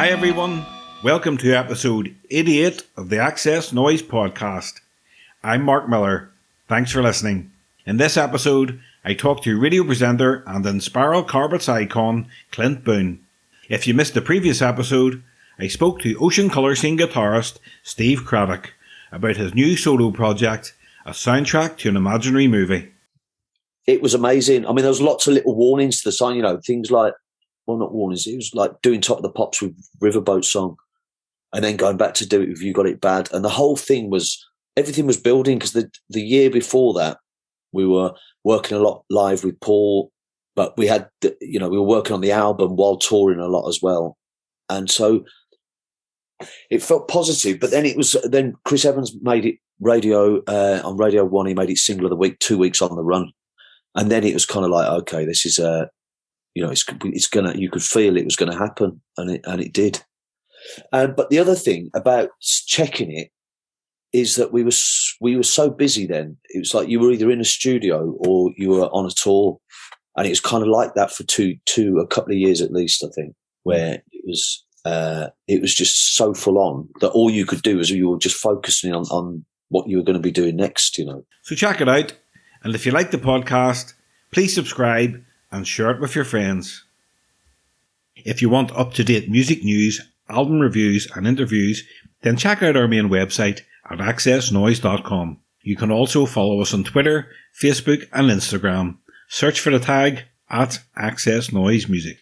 Hi everyone, welcome to episode 88 of the XS Noize Podcast. I'm Mark Millar, thanks for listening. In this episode, I talk to radio presenter and Inspiral Carpets icon Clint Boon. If you missed the previous episode, I spoke to Ocean Colour Scene guitarist Steve Craddock about his new solo project, a soundtrack to an imaginary movie. It was amazing. I mean, there was lots of little warnings to the song, things like, well, not warnings. It was like doing Top of the Pops with Riverboat Song and then going back to do it with You Got It Bad. And the whole thing was, everything was building because the year before that, we were working a lot live with Paul, but we had, we were working on the album while touring a lot as well. And so it felt positive, but then Chris Evans made it on Radio 1. He made it single of the week, 2 weeks on the run. And then it was kind of like, okay, this is it's gonna. You could feel it was going to happen, and it did. But the other thing about checking it is that we were so busy then. It was like you were either in a studio or you were on a tour, and it was kind of like that for a couple of years at least, I think, where it was just so full on that all you could do was you were just focusing on what you were going to be doing next. So check it out, and if you like the podcast, please subscribe and share it with your friends. If you want up-to-date music news, album reviews and interviews, then check out our main website at xsnoize.com. You can also follow us on Twitter, Facebook and Instagram. Search for the tag at XS Noize Music.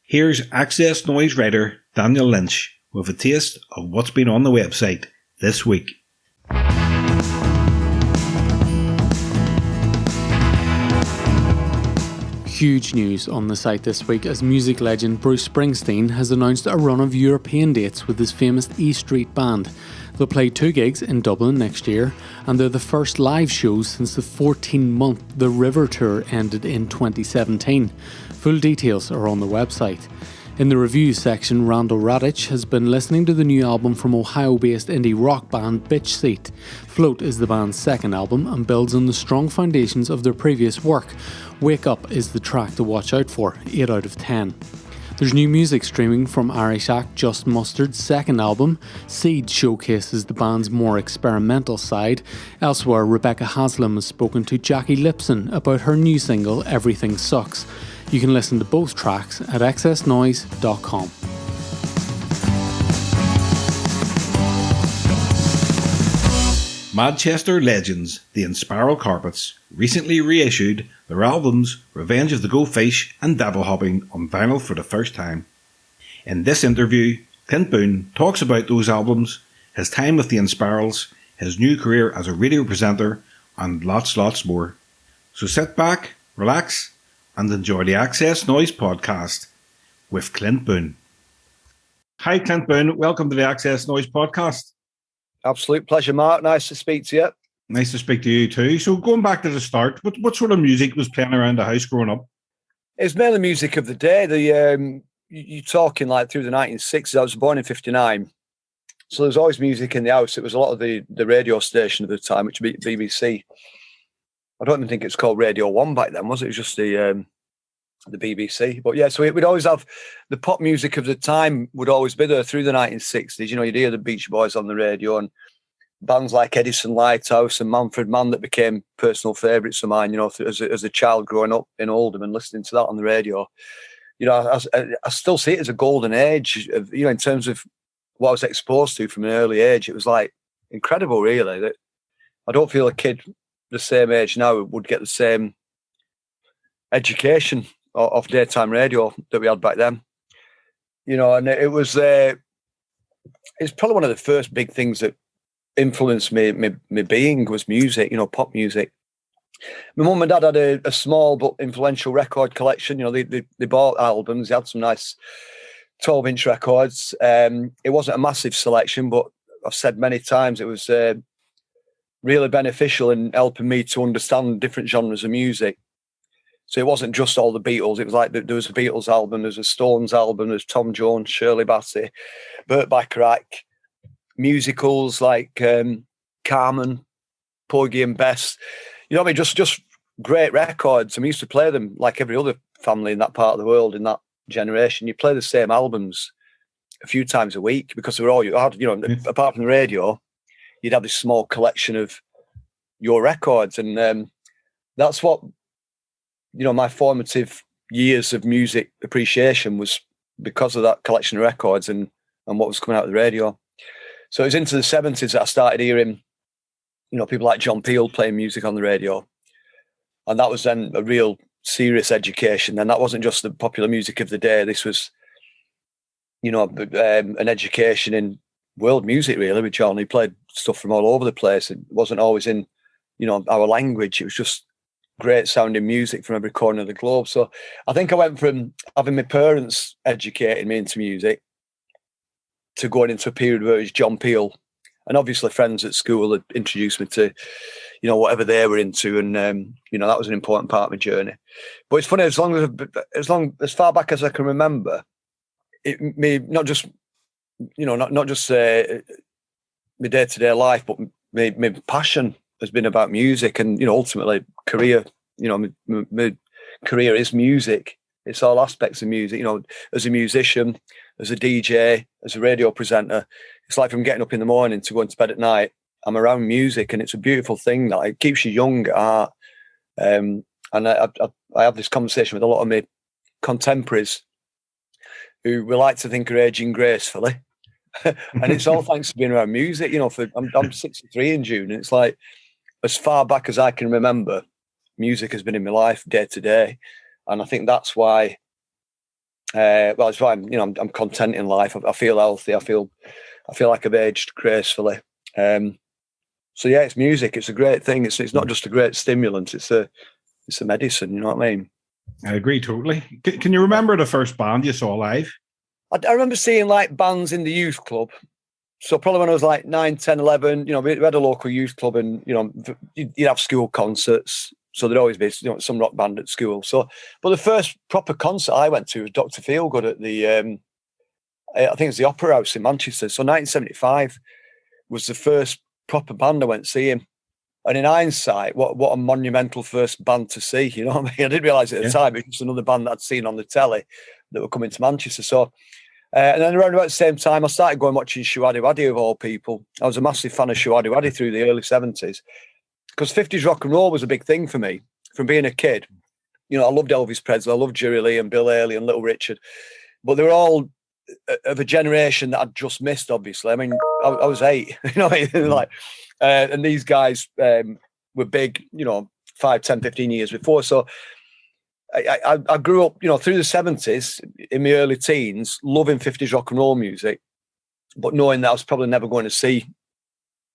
Here's XS Noize writer Daniel Lynch with a taste of what's been on the website this week. Huge news on the site this week as music legend Bruce Springsteen has announced a run of European dates with his famous E Street Band. They'll play 2 gigs in Dublin next year, and they're the first live shows since the 14-month The River Tour ended in 2017. Full details are on the website. In the reviews section, Randall Radich has been listening to the new album from Ohio-based indie rock band Bitch Seat. Float is the band's second album and builds on the strong foundations of their previous work. Wake Up is the track to watch out for, 8 out of 10. There's new music streaming from Irish act Just Mustard's second album. Seed showcases the band's more experimental side. Elsewhere, Rebecca Haslam has spoken to Jackie Lipson about her new single Everything Sucks. You can listen to both tracks at xsnoize.com. Madchester legends, the Inspiral Carpets, recently reissued their albums Revenge of the Goldfish and Devil Hopping on vinyl for the first time. In this interview, Clint Boon talks about those albums, his time with the Inspirals, his new career as a radio presenter, and lots more. So sit back, relax, and enjoy the XS Noize Podcast with Clint Boon. Hi Clint Boon, welcome to the XS Noize Podcast. Absolute pleasure, Mark. Nice to speak to you. Nice to speak to you too. So going back to the start, what sort of music was playing around the house growing up? It's mainly music of the day. You're talking like through the 1960s. I was born in 59. So there was always music in the house. It was a lot of the radio station at the time, which would be BBC. I don't even think it's called Radio 1 back then, was it? It was just the BBC. But yeah, so we'd always have the pop music of the time would always be there through the 1960s. You'd hear the Beach Boys on the radio and bands like Edison Lighthouse and Manfred Mann that became personal favourites of mine, as a child growing up in Oldham and listening to that on the radio. I still see it as a golden age, in terms of what I was exposed to from an early age. It was like incredible, really. That I don't feel a kid the same age now would get the same education of daytime radio that we had back then. And it was it's probably one of the first big things that influenced me being was music, pop music. My mum and dad had a small but influential record collection. They bought albums. They had some nice 12-inch records. It wasn't a massive selection, but I've said many times it was really beneficial in helping me to understand different genres of music. So it wasn't just all the Beatles. It was like there was a Beatles album, there's a Stones album, there's Tom Jones, Shirley Bassey, Burt Bacharach, musicals like Carmen, Porgy and Bess. Just great records. We used to play them like every other family in that part of the world in that generation. You play the same albums a few times a week because they were all you had. You know, apart from the radio, you'd have this small collection of your records, and that's what, you know, my formative years of music appreciation was because of that collection of records and what was coming out of the radio. So it was into the 70s that I started hearing, you know, people like John Peel playing music on the radio. And that was then a real serious education. And that wasn't just the popular music of the day. This was, you know, an education in world music, really, with John. He played stuff from all over the place. It wasn't always in, you know, our language. It was just great sounding music from every corner of the globe. So I think I went from having my parents educating me into music to going into a period where it was John Peel, and obviously friends at school had introduced me to, you know, whatever they were into, and you know, that was an important part of my journey. But it's funny, as far back as I can remember, it me not just, you know, not just my day-to-day life, but my passion has been about music, and you know, ultimately career. You know, my career is music. It's all aspects of music. You know, as a musician, as a DJ, as a radio presenter, it's like from getting up in the morning to going to bed at night, I'm around music, and it's a beautiful thing that it keeps you young at heart. And I have this conversation with a lot of my contemporaries who we like to think are aging gracefully. And it's all thanks to being around music. You know, I'm 63 in June, and it's like, as far back as I can remember, music has been in my life day to day. And I think that's why, it's why I'm content in life. I feel healthy. I feel like I've aged gracefully. So yeah, it's music. It's a great thing. It's not just a great stimulant. It's a medicine. You know what I mean? I agree totally. Can you remember the first band you saw live? I remember seeing like bands in the youth club. So probably when I was like 9, 10, 11, you know, we had a local youth club, and, you know, you'd have school concerts. So there'd always be, you know, some rock band at school. So, but the first proper concert I went to was Dr. Feelgood at the, I think it was the Opera House in Manchester. So 1975 was the first proper band I went to see him. And in hindsight, what a monumental first band to see. You know what I mean? I didn't realise at the time it was another band that I'd seen on the telly that were coming to Manchester. So, and then around about the same time, I started going watching Shuadi Wadi of all people. I was a massive fan of Shuadi Wadi through the early 70s. Because 50s rock and roll was a big thing for me from being a kid. You know, I loved Elvis Presley, I loved Jerry Lee and Bill Haley and Little Richard, but they were all of a generation that I'd just missed, obviously. I mean, I was 8, you know, like, and these guys were big, you know, 5, 10, 15 years before. So I grew up, you know, through the 70s, in my early teens, loving 50s rock and roll music, but knowing that I was probably never going to see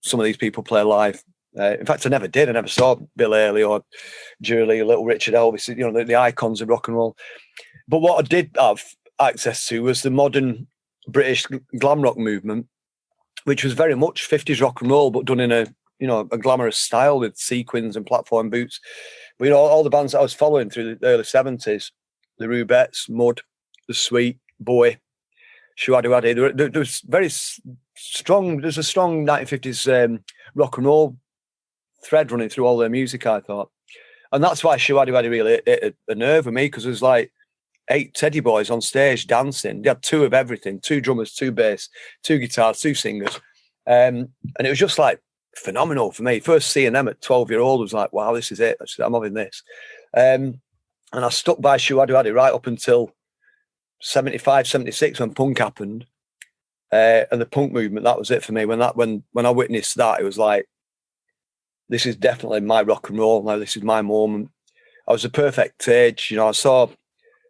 some of these people play live. In fact, I never did. I never saw Bill Haley or Jerry Lee, Little Richard, Elvis, you know, the icons of rock and roll. But what I did have access to was the modern British glam rock movement, which was very much 50s rock and roll, but done in a glamorous style with sequins and platform boots. But, you know, all the bands that I was following through the early 70s, the Rubettes, Mud, The Sweet, Bowie, Shuadi Wadi, there was very strong, there's a strong 1950s rock and roll thread running through all their music, I thought. And that's why Shuadi Wadi really hit a nerve with me, because there's like 8 teddy boys on stage dancing. They had 2 of everything, 2 drummers, 2 bass, 2 guitars, 2 singers. And it was just like phenomenal for me. First seeing them at 12-year-old was like, wow, this is it. I'm having this. And I stuck by Shuadi Wadi right up until 75, 76 when punk happened. And the punk movement, that was it for me. When I witnessed that, it was like, this is definitely my rock and roll now. This is my moment. I was the perfect age. You know, I saw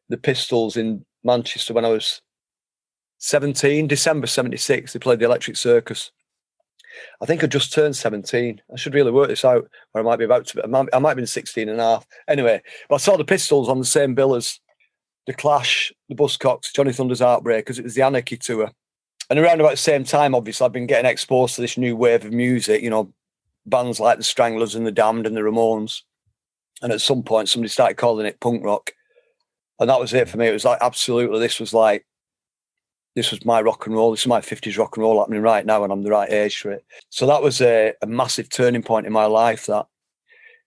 the Pistols in Manchester when I was 17, December 76. They played the Electric Circus. I think I just turned 17. I should really work this out, or I might be about to. I might have been 16 and a half. Anyway, but I saw the Pistols on the same bill as The Clash, the Buzzcocks, Johnny Thunder's Heartbreakers. It was the Anarchy tour. And around about the same time, obviously, I've been getting exposed to this new wave of music, you know, bands like the Stranglers and the Damned and the Ramones. And at some point, somebody started calling it punk rock. And that was it for me. It was like, absolutely, this was my rock and roll. This is my 50s rock and roll happening right now, and I'm the right age for it. So that was a massive turning point in my life, that.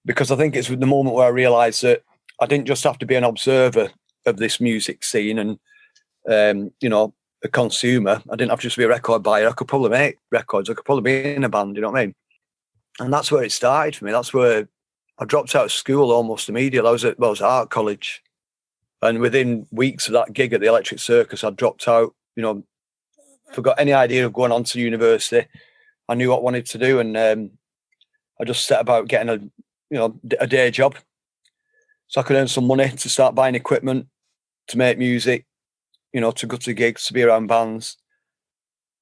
Because I think it's the moment where I realised that I didn't just have to be an observer of this music scene and, you know, a consumer. I didn't have to just be a record buyer. I could probably make records. I could probably be in a band, you know what I mean? And that's where it started for me. That's where I dropped out of school almost immediately. I was at art college. And within weeks of that gig at the Electric Circus, I dropped out, forgot any idea of going on to university. I knew what I wanted to do. And I just set about getting a day job. So I could earn some money to start buying equipment, to make music, to go to gigs, to be around bands.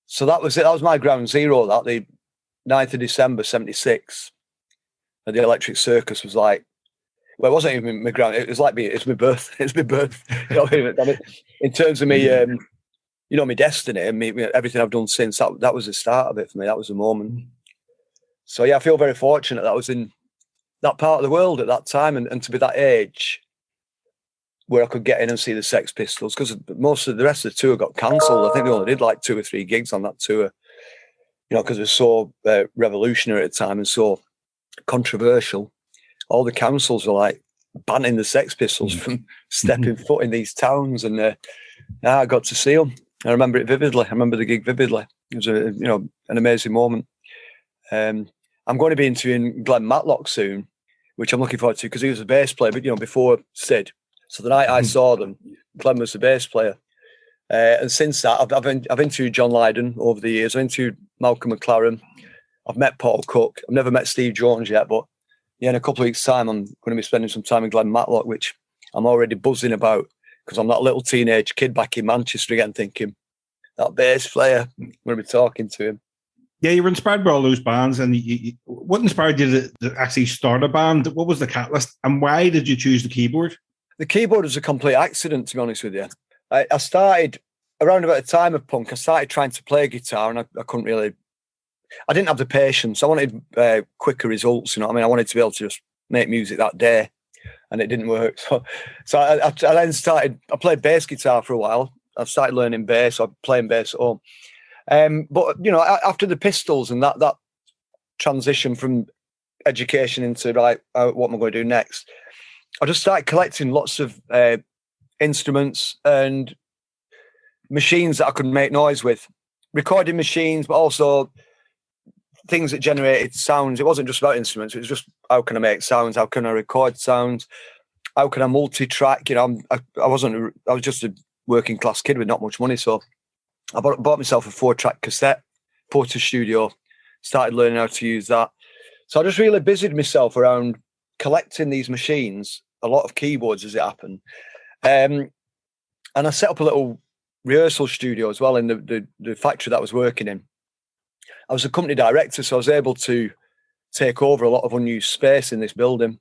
So that was it. That was my ground zero. That the 9th of December, 76, at the Electric Circus was like, well, it wasn't even my ground. It was like it's my birth. It's my birth. In terms of me, my destiny and me, everything I've done since, that was the start of it for me. That was the moment. So yeah, I feel very fortunate that I was in that part of the world at that time and to be that age where I could get in and see the Sex Pistols, because most of the rest of the tour got cancelled. I think they only did like 2 or 3 gigs on that tour, because it was so revolutionary at the time and so controversial. All the councils were like banning the Sex Pistols from stepping foot in these towns, and I got to see them. I remember it vividly. I remember the gig vividly. It was an amazing moment. I'm going to be interviewing Glenn Matlock soon, which I'm looking forward to, because he was a bass player, but before Sid. So the night I saw them, Glenn was the bass player. And since that, I've interviewed John Lydon over the years. I've interviewed Malcolm McLaren. I've met Paul Cook. I've never met Steve Jones yet, but in a couple of weeks' time, I'm going to be spending some time with Glenn Matlock, which I'm already buzzing about, because I'm that little teenage kid back in Manchester again thinking, that bass player, I'm going to be talking to him. Yeah, you were inspired by all those bands, and what inspired you to actually start a band? What was the catalyst, and why did you choose the keyboard? The keyboard was a complete accident, to be honest with you. I started, around about the time of punk, I started trying to play guitar, and I couldn't really, I didn't have the patience. I wanted quicker results, I wanted to be able to just make music that day, and it didn't work. So I then started, I played bass guitar for a while. I started learning bass, I was playing bass at home. But after the Pistols and that transition from education into what am I going to do next, I just started collecting lots of instruments and machines that I could make noise with, recording machines, but also things that generated sounds. It wasn't just about instruments; it was just how can I make sounds, how can I record sounds, how can I multi-track. I was just a working class kid with not much money, so I bought myself a 4-track cassette, Porter Studio, started learning how to use that. So I just really busied myself around collecting these machines, a lot of keyboards as it happened. And I set up a little rehearsal studio as well in the factory that I was working in. I was a company director, so I was able to take over a lot of unused space in this building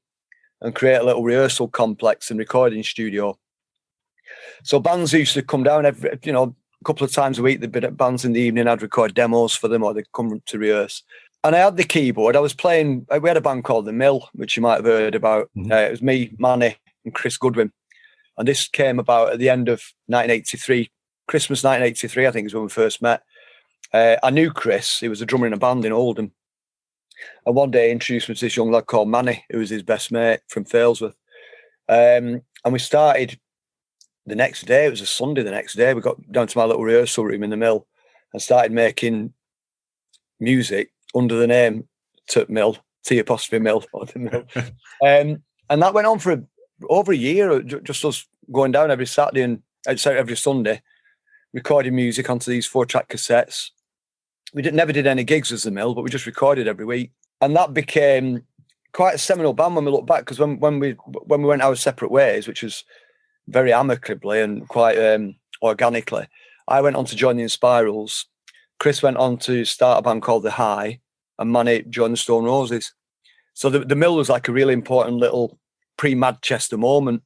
and create a little rehearsal complex and recording studio. So bands used to come down every, a couple of times a week. They'd be at bands in the evening. I'd record demos for them, or they'd come to rehearse. And I had the keyboard. I was playing. We had a band called The Mill, which you might have heard about. It was me, Manny, and Chris Goodwin. And this came about at the end of 1983, Christmas 1983, I think is when we first met. I knew Chris. He was a drummer in a band in Oldham. And one day he introduced me to this young lad called Manny, who was his best mate from Failsworth. And we started the next day. It was a Sunday the next day. We got down to my little rehearsal room in the Mill and started making music under the name Mill, T''Mill, or The Mill. And that went on for over a year, just us going down every Saturday and every Sunday, recording music onto these 4-track cassettes. We never did any gigs as The Mill, but we just recorded every week. And that became quite a seminal band when we look back, because when we went our separate ways, which was very amicably and quite organically, I went on to join the Inspirals. Chris went on to start a band called The High, and Manny joined the Stone Roses. So the Mill was like a really important little pre-Madchester moment.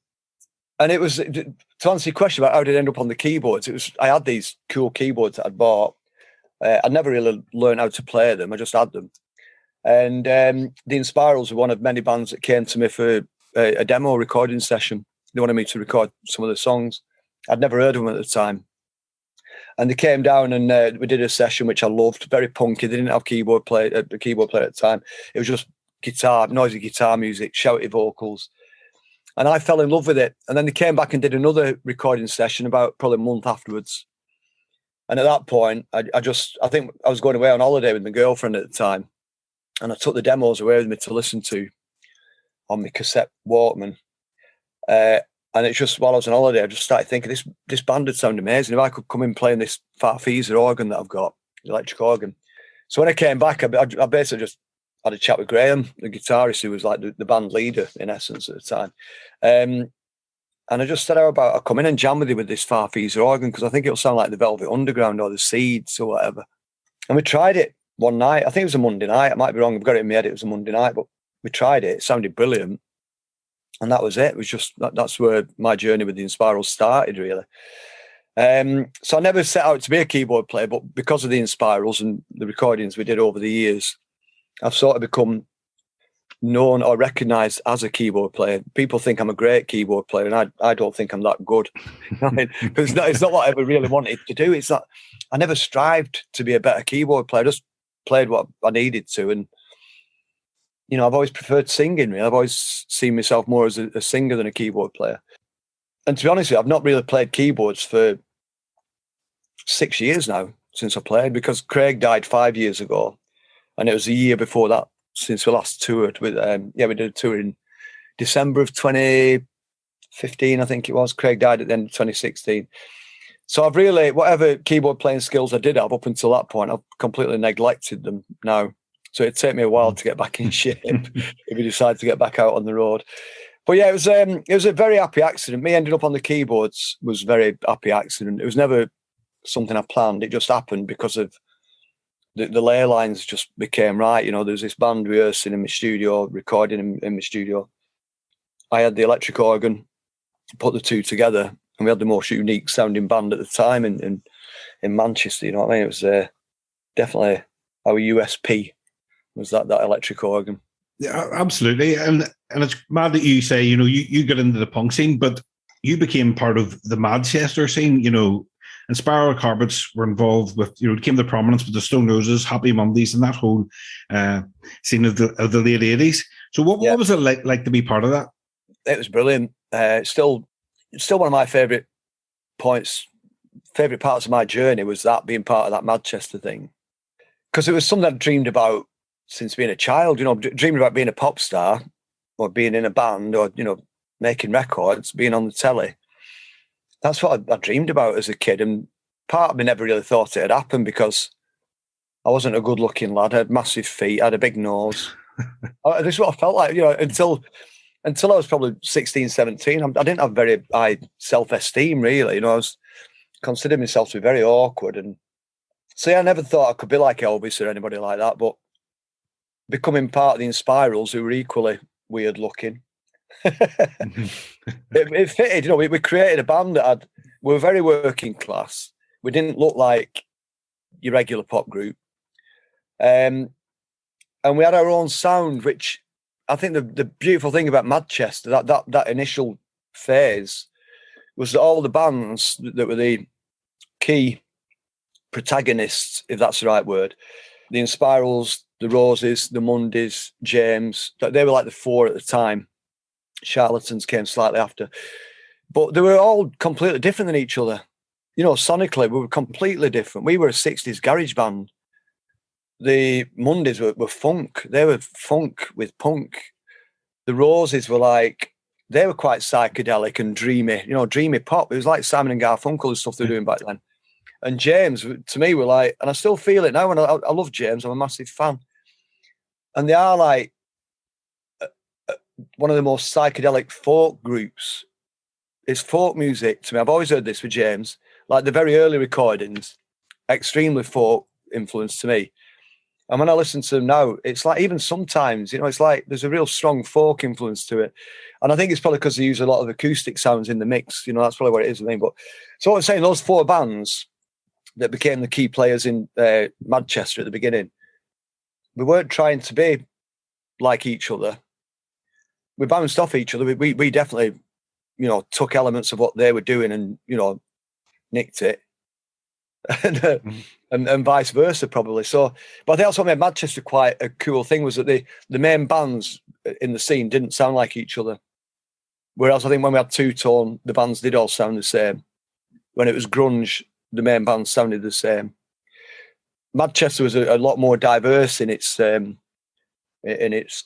And it was, to answer your question about how did I end up on the keyboards, I had these cool keyboards that I'd bought. I never really learned how to play them. I just had them. And the Inspirals were one of many bands that came to me for a demo recording session. They wanted me to record some of the songs. I'd never heard of them at the time. And they came down and we did a session, which I loved, very punky. They didn't have a keyboard player at the time. It was just guitar, noisy guitar music, shouty vocals. And I fell in love with it. And then they came back and did another recording session about probably a month afterwards. And at that point, I think I was going away on holiday with my girlfriend at the time, and I took the demos away with me to listen to on my cassette Walkman. And it's just, while I was on holiday, I just started thinking this band would sound amazing if I could come in playing this Farfisa organ that I've got, the electric organ. So when I came back, I basically just had a chat with Graham, the guitarist, who was like the band leader in essence at the time. And I just said, how about I come in and jam with you with this Farfisa organ, because I think it'll sound like the Velvet Underground or the Seeds or whatever. And we tried it one night. I think it was a Monday night. I might be wrong. I've got it in my head. It was a Monday night, but we tried it. It sounded brilliant. And that was it. It was just, that's where my journey with the Inspiral started, really. So I never set out to be a keyboard player, but because of the Inspirals and the recordings we did over the years, I've sort of become known or recognised as a keyboard player. People think I'm a great keyboard player, and I don't think I'm that good. Because it's not what I ever really wanted to do. It's not. I never strived to be a better keyboard player. I just played what I needed to, and you know, I've always preferred singing. Really. I've always seen myself more as a singer than a keyboard player. And to be honest with you, I've not really played keyboards for 6 years now since I played, because Craig died 5 years ago, and it was a year before that since we last toured with. We did a tour in December of 2015, I think it was. Craig died at the end of 2016. So I've really, whatever keyboard playing skills I did have up until that point, I've completely neglected them now. So it'd take me a while to get back in shape if we decide to get back out on the road. But yeah, it was a very happy accident. Me ending up on the keyboards was a very happy accident. It was never something I planned. It just happened because of the ley lines just became right. You know, there was this band rehearsing in my studio, recording in my studio. I had the electric organ, put the two together, and we had the most unique sounding band at the time in Manchester. You know what I mean? It was definitely our USP. Was that electric organ? Yeah, absolutely. And it's mad that you say, you know, you got into the punk scene, but you became part of the Madchester scene. You know, Inspiral Carpets were involved with, you know, came to prominence with the Stone Roses, Happy Mondays, and that whole scene of the late 80s. So what was it like to be part of that? It was brilliant. Still one of my favourite parts of my journey was that, being part of that Madchester thing. Because it was something I'd dreamed about since being a child, you know, dreaming about being a pop star or being in a band or, you know, making records, being on the telly. That's what I dreamed about as a kid. And part of me never really thought it had happened because I wasn't a good looking lad. I had massive feet. I had a big nose. This is what I felt like, you know, until I was probably 16, 17. I didn't have very high self-esteem, really. You know, I was considering myself to be very awkward. And so I never thought I could be like Elvis or anybody like that. But becoming part of the Inspirals, who were equally weird looking, it fitted. You know, we created a band that we were very working class. We didn't look like your regular pop group, and we had our own sound. Which I think the beautiful thing about Madchester, that initial phase, was that all the bands that were the key protagonists, if that's the right word, the Inspirals, the Roses, the Mondays, James, they were like the four at the time. Charlatans came slightly after. But they were all completely different than each other. You know, sonically, we were completely different. We were a 60s garage band. The Mondays were funk. They were funk with punk. The Roses were like, they were quite psychedelic and dreamy, you know, dreamy pop. It was like Simon and Garfunkel and stuff they were doing back then. And James, to me, were like, and I still feel it now, and I love James. I'm a massive fan. And they are like one of the most psychedelic folk groups. It's folk music to me. I've always heard this with James, like the very early recordings, extremely folk influence to me. And when I listen to them now, it's like, even sometimes, you know, it's like there's a real strong folk influence to it. And I think it's probably because they use a lot of acoustic sounds in the mix. You know, that's probably what it is, I think. But so what I'm saying, those four bands that became the key players in Madchester at the beginning, we weren't trying to be like each other. We bounced off each other. We definitely, you know, took elements of what they were doing and, you know, nicked it. and vice versa, probably. So, but I think that's what made Madchester quite a cool thing, was that the main bands in the scene didn't sound like each other. Whereas I think when we had Two Tone, the bands did all sound the same. When it was grunge, the main band sounded the same. Madchester was a lot more diverse in its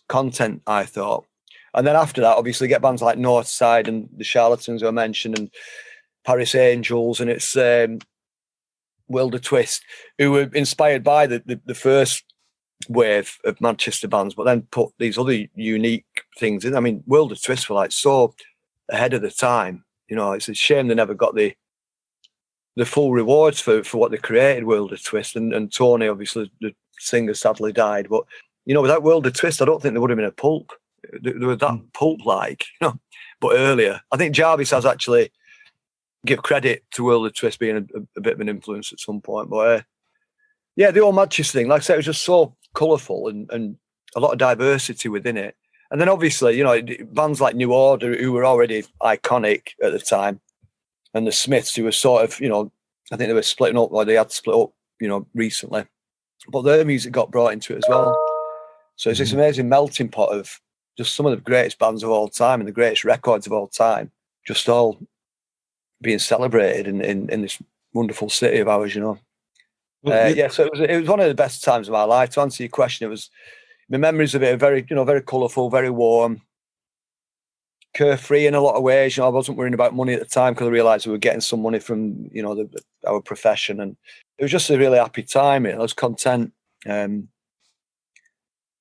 content, I thought. And then after that, obviously, get bands like Northside and the Charlatans, who I mentioned, and Paris Angels, and it's Wilder Twist, who were inspired by the first wave of Manchester bands, but then put these other unique things in. I mean, Wilder Twist were like so ahead of the time. You know, it's a shame they never got the full rewards for what they created, Wilder Twist. And Tony, obviously, the singer, sadly died. But, you know, without Wilder Twist, I don't think there would have been a Pulp. They were that Pulp-like, you know, but earlier. I think Jarvis has actually give credit to Wilder Twist being a bit of an influence at some point. But, yeah, the old Manchester thing, like I said, it was just so colourful and a lot of diversity within it. And then, obviously, you know, bands like New Order, who were already iconic at the time, and the Smiths, who were sort of, you know, I think they were splitting up, or they had split up, you know, recently. But their music got brought into it as well. So it's this amazing melting pot of just some of the greatest bands of all time and the greatest records of all time, just all being celebrated in this wonderful city of ours, you know. Well, yeah, so it was one of the best times of my life. To answer your question, it was, my memories of it are very, you know, very colourful, very warm, carefree in a lot of ways. You know, I wasn't worrying about money at the time because I realised we were getting some money from, you know, our profession, and it was just a really happy time. I was content, and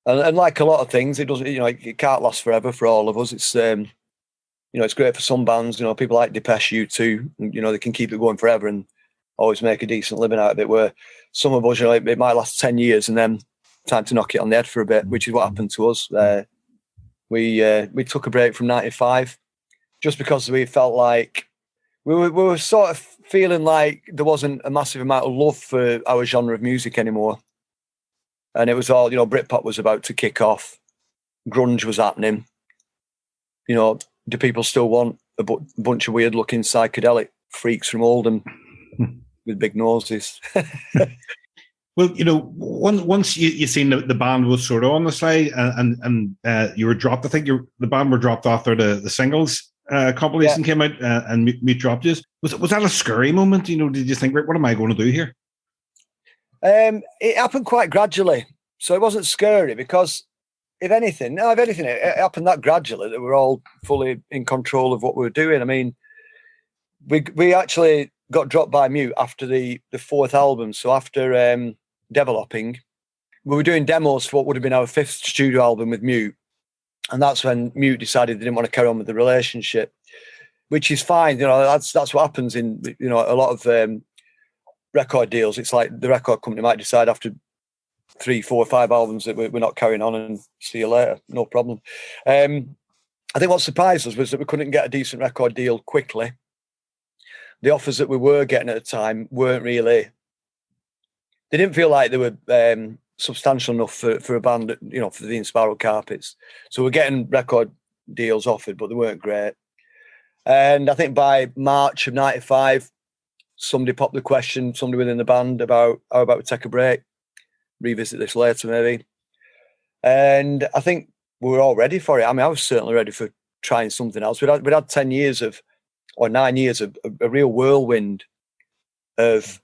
like a lot of things, it doesn't, you know, it can't last forever for all of us. It's you know, it's great for some bands. You know, people like Depeche U2, you know, they can keep it going forever and always make a decent living out of it. Where some of us, you know, it might last 10 years and then time to knock it on the head for a bit, which is what happened to us. We took a break from 95 just because we felt like we were sort of feeling like there wasn't a massive amount of love for our genre of music anymore. And it was all, you know, Britpop was about to kick off. Grunge was happening. You know, do people still want a bunch of weird looking psychedelic freaks from Oldham with big noses? Well, you know, once you seen the band was sort of on the slide and you were dropped, I think the band were dropped off there. The singles compilation came out and Mute dropped you. Was that a scary moment? You know, did you think, right, what am I going to do here? It happened quite gradually, so it wasn't scary because if anything, it happened that gradually that we're all fully in control of what we were doing. I mean, we actually got dropped by Mute after the fourth album, so after Devil Hopping, we were doing demos for what would have been our fifth studio album with Mute, and that's when Mute decided they didn't want to carry on with the relationship, which is fine. You know, that's what happens in, you know, a lot of record deals. It's like the record company might decide after 3, 4, 5 albums that we're not carrying on and see you later, no problem. I think what surprised us was that we couldn't get a decent record deal quickly. The offers that we were getting at the time weren't really, they didn't feel like they were substantial enough for a band, you know, for the Inspiral Carpets. So we're getting record deals offered, but they weren't great. And I think by March of 95, somebody popped the question, somebody within the band, about how about we take a break, revisit this later maybe. And I think we were all ready for it. I mean, I was certainly ready for trying something else. We'd had 10 years of, or 9 years of a real whirlwind of,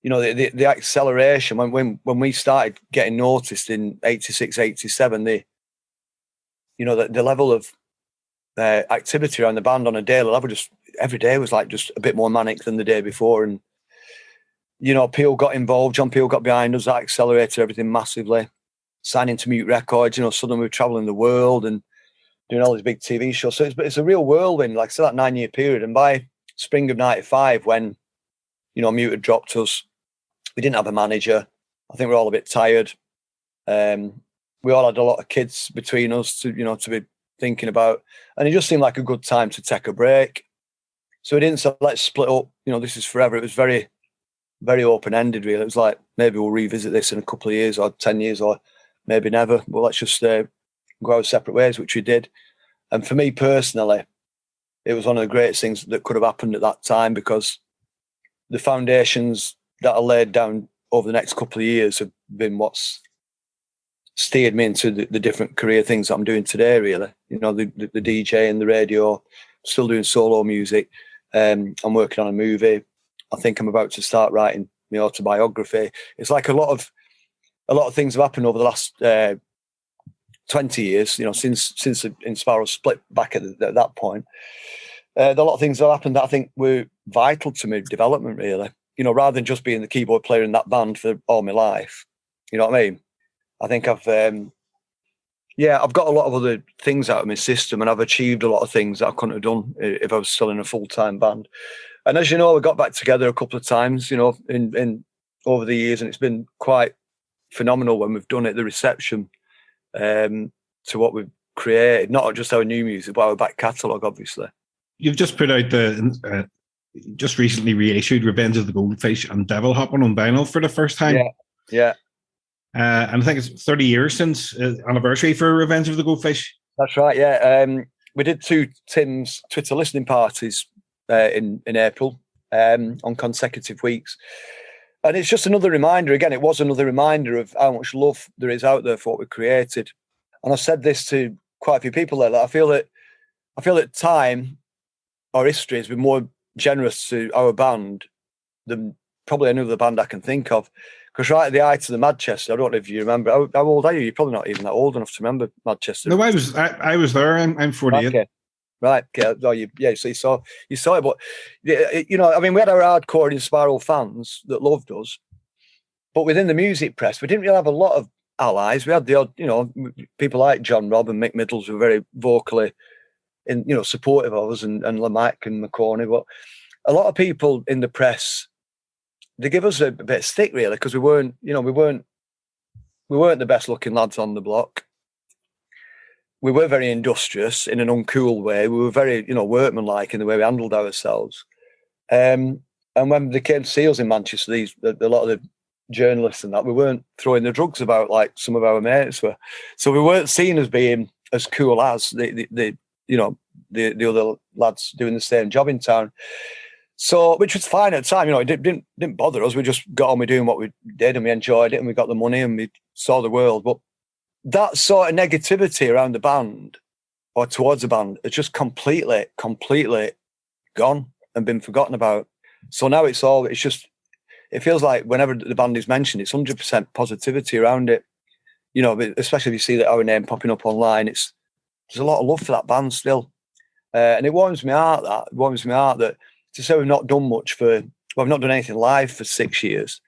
you know, the acceleration. When we started getting noticed in 86, 87, the level of activity around the band on a daily level, just every day was like just a bit more manic than the day before. And, you know, Peel got involved, John Peel got behind us, that accelerated everything massively. Signing to Mute Records, you know, suddenly we were traveling the world and doing all these big TV shows. So it's a real whirlwind, like I said, that 9-year period. And by spring of 95, when, you know, Mute had dropped us, we didn't have a manager. I think we're all a bit tired. We all had a lot of kids between us to be thinking about. And it just seemed like a good time to take a break. So we didn't say, let's split up, you know, this is forever. It was very, very open-ended, really. It was like, maybe we'll revisit this in a couple of years or 10 years or maybe never. Well, let's just go our separate ways, which we did. And for me personally, it was one of the greatest things that could have happened at that time, because the foundations that are laid down over the next couple of years have been what's steered me into the different career things that I'm doing today, really. You know, the DJ and the radio, still doing solo music. I'm working on a movie. I think I'm about to start writing my autobiography. It's like a lot of things have happened over the last 20 years, since the Inspiral split back at that point. A lot of things have happened that I think were vital to my development, really. Rather than just being the keyboard player in that band for all my life. You know what I mean? I think I've got a lot of other things out of my system, and I've achieved a lot of things that I couldn't have done if I was still in a full-time band. And as you know, we got back together a couple of times, in over the years, and it's been quite phenomenal when we've done it. The reception to what we've created, not just our new music, but our back catalogue, obviously. You've just put out just recently reissued Revenge of the Goldfish and Devil Hopping on vinyl for the first time. Yeah. And I think it's 30 years since anniversary for Revenge of the Goldfish. That's right, yeah. We did 2 Tim's Twitter listening parties in April on consecutive weeks. And it's just another reminder, again, it was another reminder of how much love there is out there for what we created. And I've said this to quite a few people there, that I feel that time or history has been more generous to our band than probably any other band I can think of. Because right at the height of the Madchester, I don't know if you remember, how old are you? You're probably not even that old enough to remember Madchester. No, I was there. I'm 48. Okay. Right. Okay. Oh, so you saw it, but we had our hardcore Inspiral fans that loved us, but within the music press, we didn't really have a lot of allies. We had the odd, people like John Robb and Mick Middles who were very vocally, supportive of us, and Lamack and McCorney. But a lot of people in the press, they give us a bit of stick, really, because we weren't the best looking lads on the block. We were very industrious in an uncool way. We were very, workmanlike in the way we handled ourselves. And when they came to see us in Manchester, a lot of the journalists and that, we weren't throwing the drugs about like some of our mates were. So we weren't seen as being as cool as the other lads doing the same job in town. So, which was fine at the time, it didn't bother us. We just got on with doing what we did, and we enjoyed it, and we got the money, and we saw the world. But that sort of negativity around the band or towards the band is just completely gone and been forgotten about. So now it feels like whenever the band is mentioned, it's 100% positivity around it. Especially if you see that our name popping up online, there's a lot of love for that band still. And it warms me heart that to say we've not done we've not done anything live for 6 years.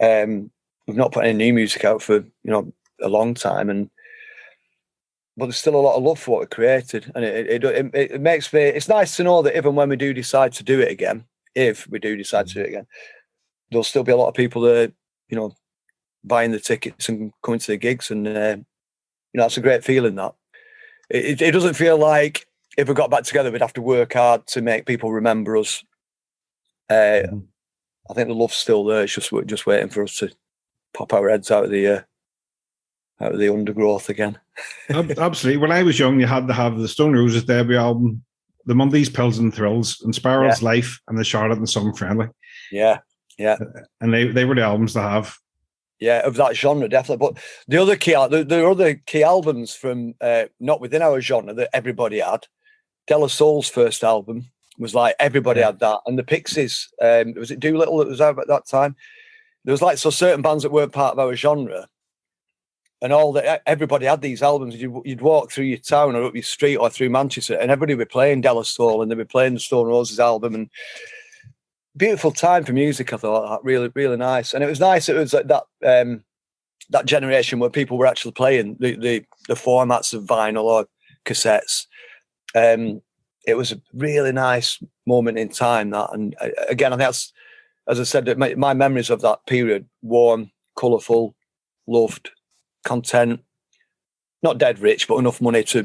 We've not put any new music out for, a long time, but there's still a lot of love for what we created, and it makes me. It's nice to know that even when we do decide to do it again, there'll still be a lot of people that buying the tickets and coming to the gigs, and it's a great feeling. That it doesn't feel like if we got back together we'd have to work hard to make people remember us. I think the love's still there. It's just waiting for us to pop our heads out of the undergrowth again. Absolutely. When I was young, you had to have the Stone Roses debut album, the Mondays, Pills and Thrills, Inspiral's Life, and the Charlotte and Song Friendly. Yeah. And they were the albums to have. Yeah, of that genre, definitely. But there are other key albums from not within our genre that everybody had. De La Soul's first album was like everybody had that, and the Pixies. Was it Doolittle that was out at that time? There was certain bands that weren't part of our genre. And everybody had these albums. You'd walk through your town or up your street or through Manchester, and everybody would be playing De La Soul, and they'd be playing the Stone Roses album. And beautiful time for music, I thought. Really, really nice. And it was nice. It was like that generation where people were actually playing the formats of vinyl or cassettes. It was a really nice moment in time. That, and again, I think that's, as I said, my memories of that period: warm, colourful, loved, content, not dead rich, but enough money to,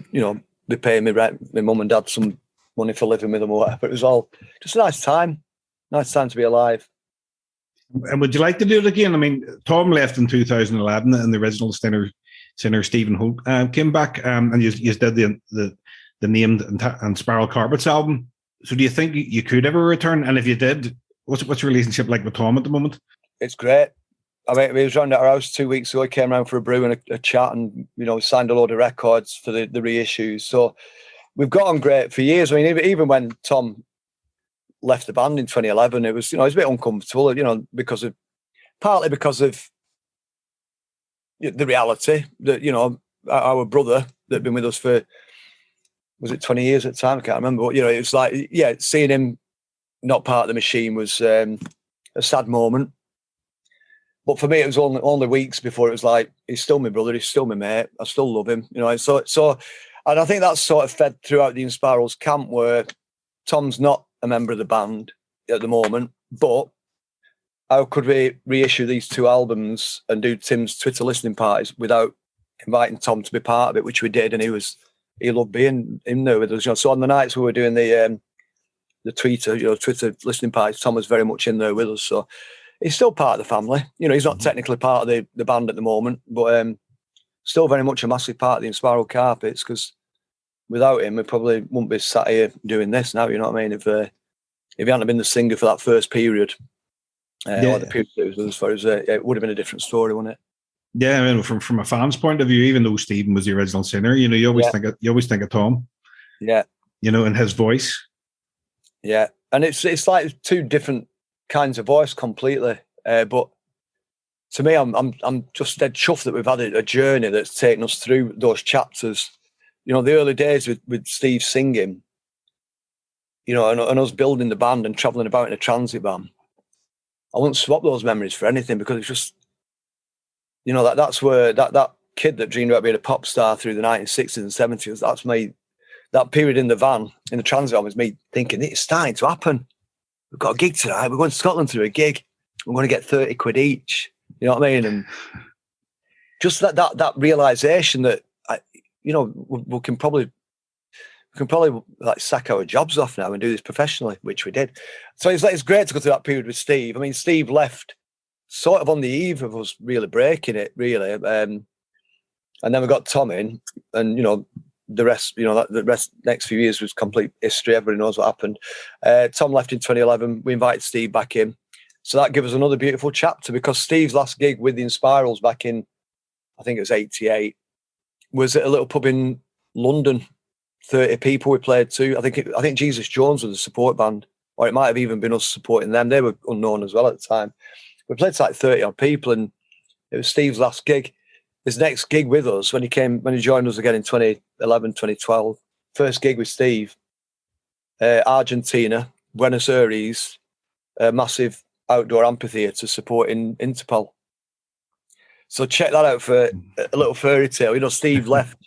be paying me rent, my mum and dad some money for living with them or whatever. It was all just a nice time to be alive. And would you like to do it again? I mean, Tom left in 2011, and the original singer Stephen Holt came back, and you did the named and Spiral Carpets album. So do you think you could ever return? And if you did, what's your relationship like with Tom at the moment? It's great. I mean, he was round at our house 2 weeks ago. He came round for a brew and a chat, and signed a load of records for the reissues. So we've got on great for years. I mean, even when Tom left the band in 2011, it was, it was a bit uncomfortable, partly because of the reality that, our brother that had been with us for, was it 20 years at the time? I can't remember. But, it was like, seeing him not part of the machine was a sad moment. But for me, it was only weeks before it was like, he's still my brother, he's still my mate, I still love him. So, and I think that's sort of fed throughout the Inspirals camp, where Tom's not a member of the band at the moment, but how could we reissue these 2 albums and do Tim's Twitter listening parties without inviting Tom to be part of it, which we did, and he loved being in there with us. So on the nights we were doing the Twitter listening parties, Tom was very much in there with us. So he's still part of the family. He's not technically part of the band at the moment, but still very much a massive part of the Inspiral Carpets, because without him, we probably wouldn't be sat here doing this now, you know what I mean? If he hadn't been the singer for that first period, or the period it was for us, it would have been a different story, wouldn't it? Yeah, I mean, from a fan's point of view, even though Stephen was the original singer, you always think of Tom. Yeah. And his voice. Yeah. And it's like 2 different kinds of voice completely. But to me, I'm just dead chuffed that we've had a journey that's taken us through those chapters. The early days with Steve singing, and us building the band and travelling about in a transit van. I wouldn't swap those memories for anything, because it's just, that's where that kid that dreamed about being a pop star through the 1960s and 70s, that's me. That period in the van, in the transit van, was me thinking, it's starting to happen. We've got a gig tonight. We're going to Scotland to a gig. We're going to get 30 quid each. You know what I mean? And just that realization that, we can probably like sack our jobs off now and do this professionally, which we did. So it's great to go through that period with Steve. I mean, Steve left sort of on the eve of us really breaking it, really. And then we got Tom in, and, the rest, next few years was complete history. Everybody knows what happened. Tom left in 2011. We invited Steve back in. So that gave us another beautiful chapter, because Steve's last gig with the Inspirals back in, I think it was 88, was at a little pub in London. 30 people we played to. I think Jesus Jones was the support band, or it might have even been us supporting them. They were unknown as well at the time. We played to like 30 odd people, and it was Steve's last gig. His next gig with us, when he joined us again in 2011, 2012, first gig with Steve, Argentina, Buenos Aires, a massive outdoor amphitheatre supporting Interpol. So check that out for a little fairy tale. Steve left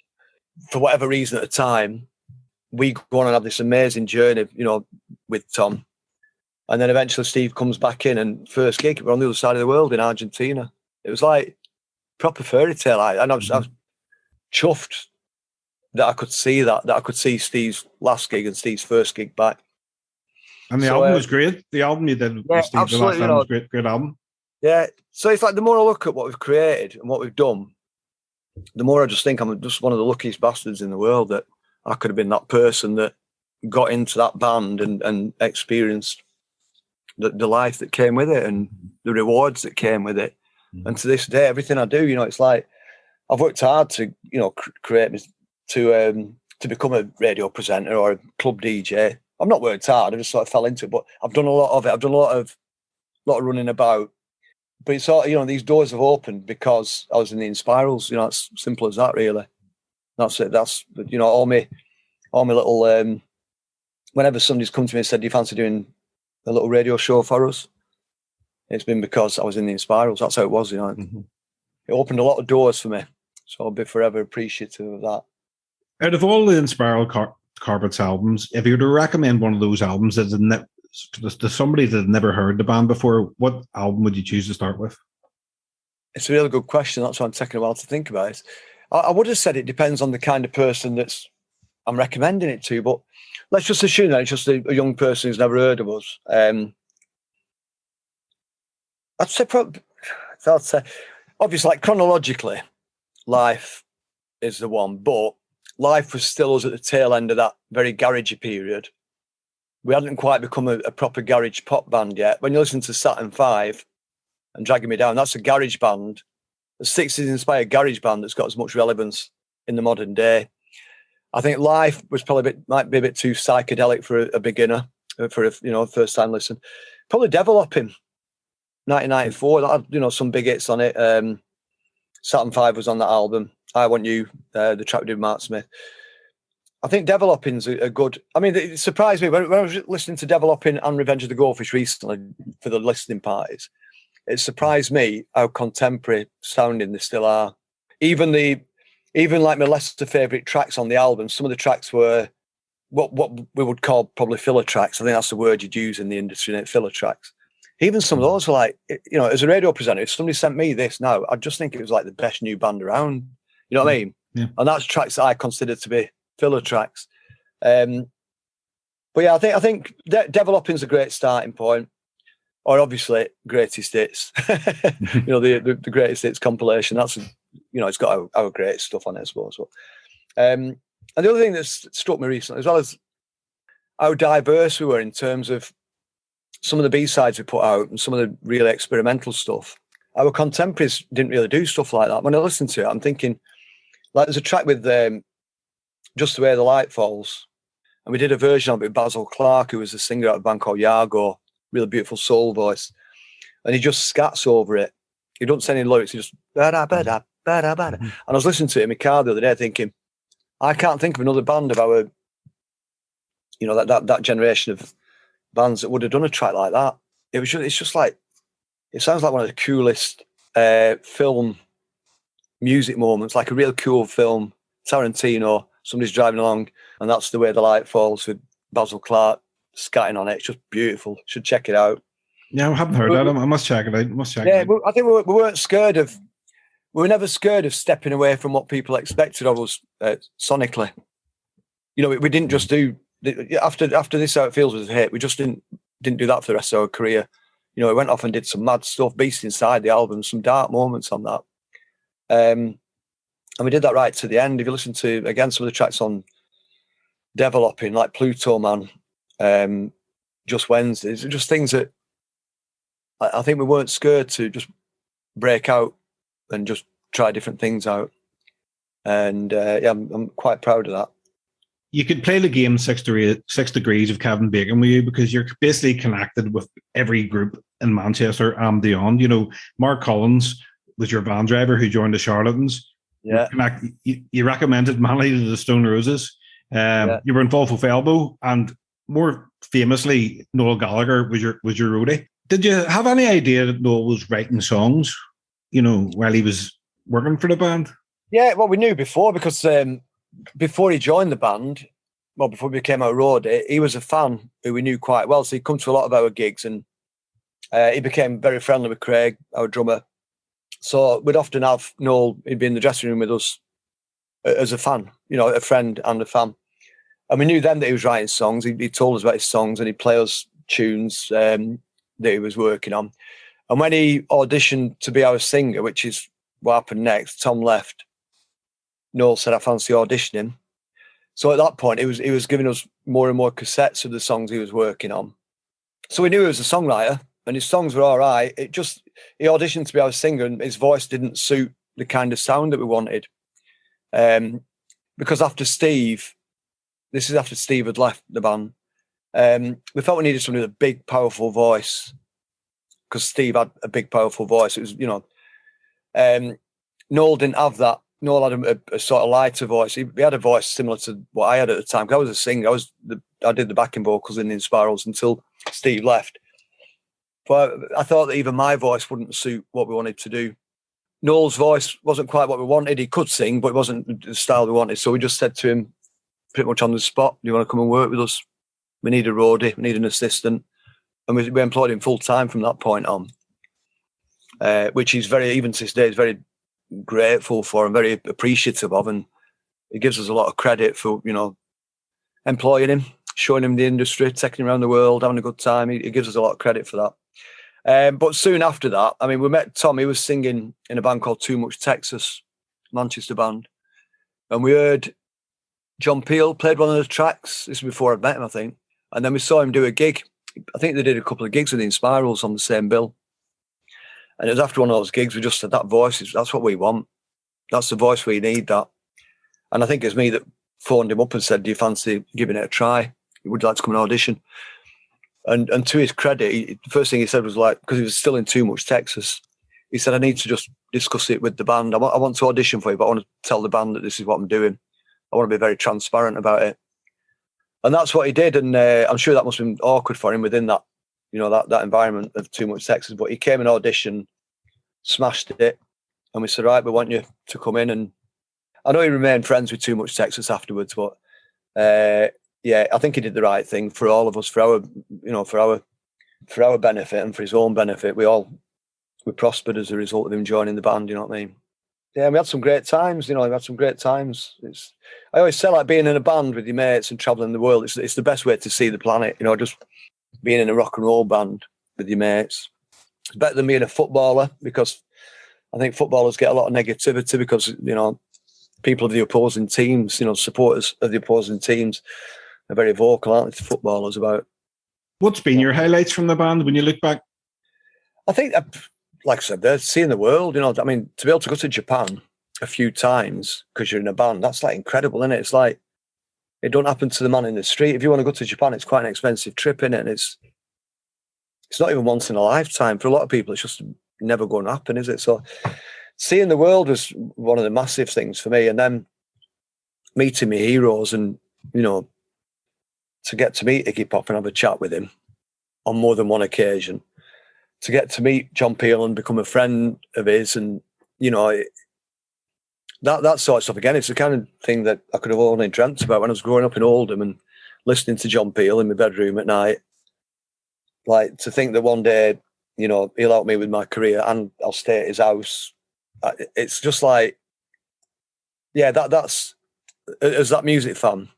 for whatever reason at the time. We go on and have this amazing journey, with Tom. And then eventually Steve comes back in, and first gig, we're on the other side of the world in Argentina. It was like proper fairy tale. And I was chuffed that I could see that I could see Steve's last gig and Steve's first gig back. And the album was great. The album you did with Steve, the last album was great album. Yeah. So it's like, the more I look at what we've created and what we've done, the more I just think I'm just one of the luckiest bastards in the world that I could have been that person that got into that band and experienced the life that came with it and the rewards that came with it. Mm-hmm. And to this day, everything I do, it's like I've worked hard to, create to become a radio presenter or a club DJ. I've not worked hard. I just sort of fell into it, but I've done a lot of it. I've done a lot of running about. But it's sort of, these doors have opened because I was in the Inspirals. It's simple as that, really. That's it. That's, all my little, whenever somebody's come to me and said, do you fancy doing a little radio show for us? It's been because I was in the Inspirals. That's how it was, Mm-hmm. It opened a lot of doors for me. So I'll be forever appreciative of that. Out of all the Inspiral Carpets albums, if you were to recommend one of those albums to somebody that had never heard the band before, what album would you choose to start with? It's a really good question. That's why I'm taking a while to think about it. I would have said it depends on the kind of person I'm recommending it to, but let's just assume that it's just a young person who's never heard of us. I'd say obviously, like chronologically, Life is the one, but Life was still us at the tail end of that very garagey period. We hadn't quite become a proper garage pop band yet. When you listen to Saturn 5 and Dragging Me Down, that's a garage band, a 60s inspired garage band that's got as much relevance in the modern day. I think Life was probably might be a bit too psychedelic for a beginner. for a first time listen. Probably Devil Hopping, 1994. That had some big hits on it. Saturn 5 was on that album. I Want You, the track we did with Mark Smith. I think Devil Hopping's a good. I mean, it surprised me when I was listening to Devil Hopping and Revenge of the Goldfish recently for the listening parties. It surprised me how contemporary sounding they still are. Even like my lesser favourite tracks on the album, some of the tracks were what we would call probably filler tracks. I think that's the word you'd use in the industry, filler tracks. Even some of those were like, as a radio presenter, if somebody sent me this now, I'd just think it was like the best new band around. You know what I mean? Yeah. And that's tracks that I consider to be filler tracks. But yeah, I think Devil Hopping's a great starting point. Or obviously Greatest Hits, the Greatest Hits compilation. That's it's got our great stuff on it, I suppose. And the other thing that's struck me recently, as well as how diverse we were in terms of some of the B-sides we put out and some of the really experimental stuff, our contemporaries didn't really do stuff like that. When I listen to it, I'm thinking, like, there's a track with Just the Way the Light Falls, and we did a version of it with Basil Clark, who was a singer out of a band called Yargo. Really beautiful soul voice, and he just scats over it. He doesn't say any lyrics. He just ba-da, ba-da, ba-da, ba-da. And I was listening to it in my car the other day, thinking, I can't think of another band of our, that generation of bands that would have done a track like that. It's just like, it sounds like one of the coolest film music moments, like a real cool film. Tarantino, somebody's driving along, and That's the Way the Light Falls with Basil Clark scatting on it. It's just beautiful. Should check it out. Yeah, I haven't heard that. I must check it out. I think we weren't scared of. We were never scared of stepping away from what people expected of us sonically. We didn't just do after This How It Feels was a hit. We just didn't do that for the rest of our career. We went off and did some mad stuff, Beast Inside the album, some dark moments on that, and we did that right to the end. If you listen to again some of the tracks on Devil Hopping, like Pluto Man. Just Wednesdays, just things that I think we weren't scared to just break out and just try different things out. And I'm quite proud of that. You could play the game 6 degrees of Kevin Bacon with you, because you're basically connected with every group in Manchester and beyond. Mark Collins was your van driver who joined the Charlatans. Yeah. You recommended Manly to the Stone Roses. You were involved with Elbow, and more famously, Noel Gallagher was your roadie. Did you have any idea that Noel was writing songs, while he was working for the band? Yeah, well, we knew before, because before he joined the band, before he became our roadie, he was a fan who we knew quite well. So he'd come to a lot of our gigs, and he became very friendly with Craig, our drummer. So we'd often have Noel, he'd be in the dressing room with us as a fan, a friend and a fan. And we knew then that he was writing songs. He told us about his songs, and he'd play us tunes that he was working on. And when he auditioned to be our singer, which is what happened next, Tom left. Noel said, I fancy auditioning. So at that point, he was giving us more and more cassettes of the songs he was working on. So we knew he was a songwriter, and his songs were all right. He auditioned to be our singer, and his voice didn't suit the kind of sound that we wanted. Because after Steve had left the band, we felt we needed somebody with a big, powerful voice, because Steve had a big, powerful voice. It was, Noel didn't have that. Noel had a sort of lighter voice. He had a voice similar to what I had at the time. I was a singer. I did the backing vocals in the Inspirals until Steve left. But I thought that even my voice wouldn't suit what we wanted to do. Noel's voice wasn't quite what we wanted. He could sing, but it wasn't the style we wanted. So we just said to him, pretty much on the spot, do you want to come and work with us? We need a roadie, we need an assistant. And we employed him full time from that point on, which he's even to this day, is very grateful for and very appreciative of. And he gives us a lot of credit for, employing him, showing him the industry, taking him around the world, having a good time. He gives us a lot of credit for that. But soon after that, we met Tom. He was singing in a band called Too Much Texas, Manchester band. And we heard John Peel played one of the tracks. This was before I'd met him, I think. And then we saw him do a gig. I think they did a couple of gigs with the Inspirals on the same bill. And it was after one of those gigs, we just said, that voice, that's what we want. That's the voice we need, that. And I think it's me that phoned him up and said, do you fancy giving it a try? Would you like to come and audition? And to his credit, the first thing he said was like, because he was still in Too Much Texas, he said, I need to just discuss it with the band. I want to audition for you, but I want to tell the band that this is what I'm doing. I want to be very transparent about it. And that's what he did. And I'm sure that must have been awkward for him within that, that environment of Too Much Texas. But he came and auditioned, smashed it. And we said, right, we want you to come in. And I know he remained friends with Too Much Texas afterwards, but yeah, I think he did the right thing for all of us, for our benefit and for his own benefit. We prospered as a result of him joining the band, you know what I mean? Yeah, we had some great times, we had some great times. I always say, like, being in a band with your mates and travelling the world, it's the best way to see the planet, just being in a rock and roll band with your mates. It's better than being a footballer, because I think footballers get a lot of negativity because, people of the opposing teams, supporters of the opposing teams are very vocal, aren't they, to footballers about. What's been your highlights from the band when you look back? I think, like I said, they're seeing the world, to be able to go to Japan a few times because you're in a band, that's like incredible, isn't it? It's like, it don't happen to the man in the street. If you want to go to Japan, it's quite an expensive trip, isn't it? And it's not even once in a lifetime. For a lot of people, it's just never going to happen, is it? So seeing the world was one of the massive things for me. And then meeting my heroes and, to get to meet Iggy Pop and have a chat with him on more than one occasion, to get to meet John Peel and become a friend of his, and that sort of stuff. Again, it's the kind of thing that I could have only dreamt about when I was growing up in Oldham and listening to John Peel in my bedroom at night. Like, to think that one day, he'll help me with my career and I'll stay at his house. It's just like, yeah, that's as that music fan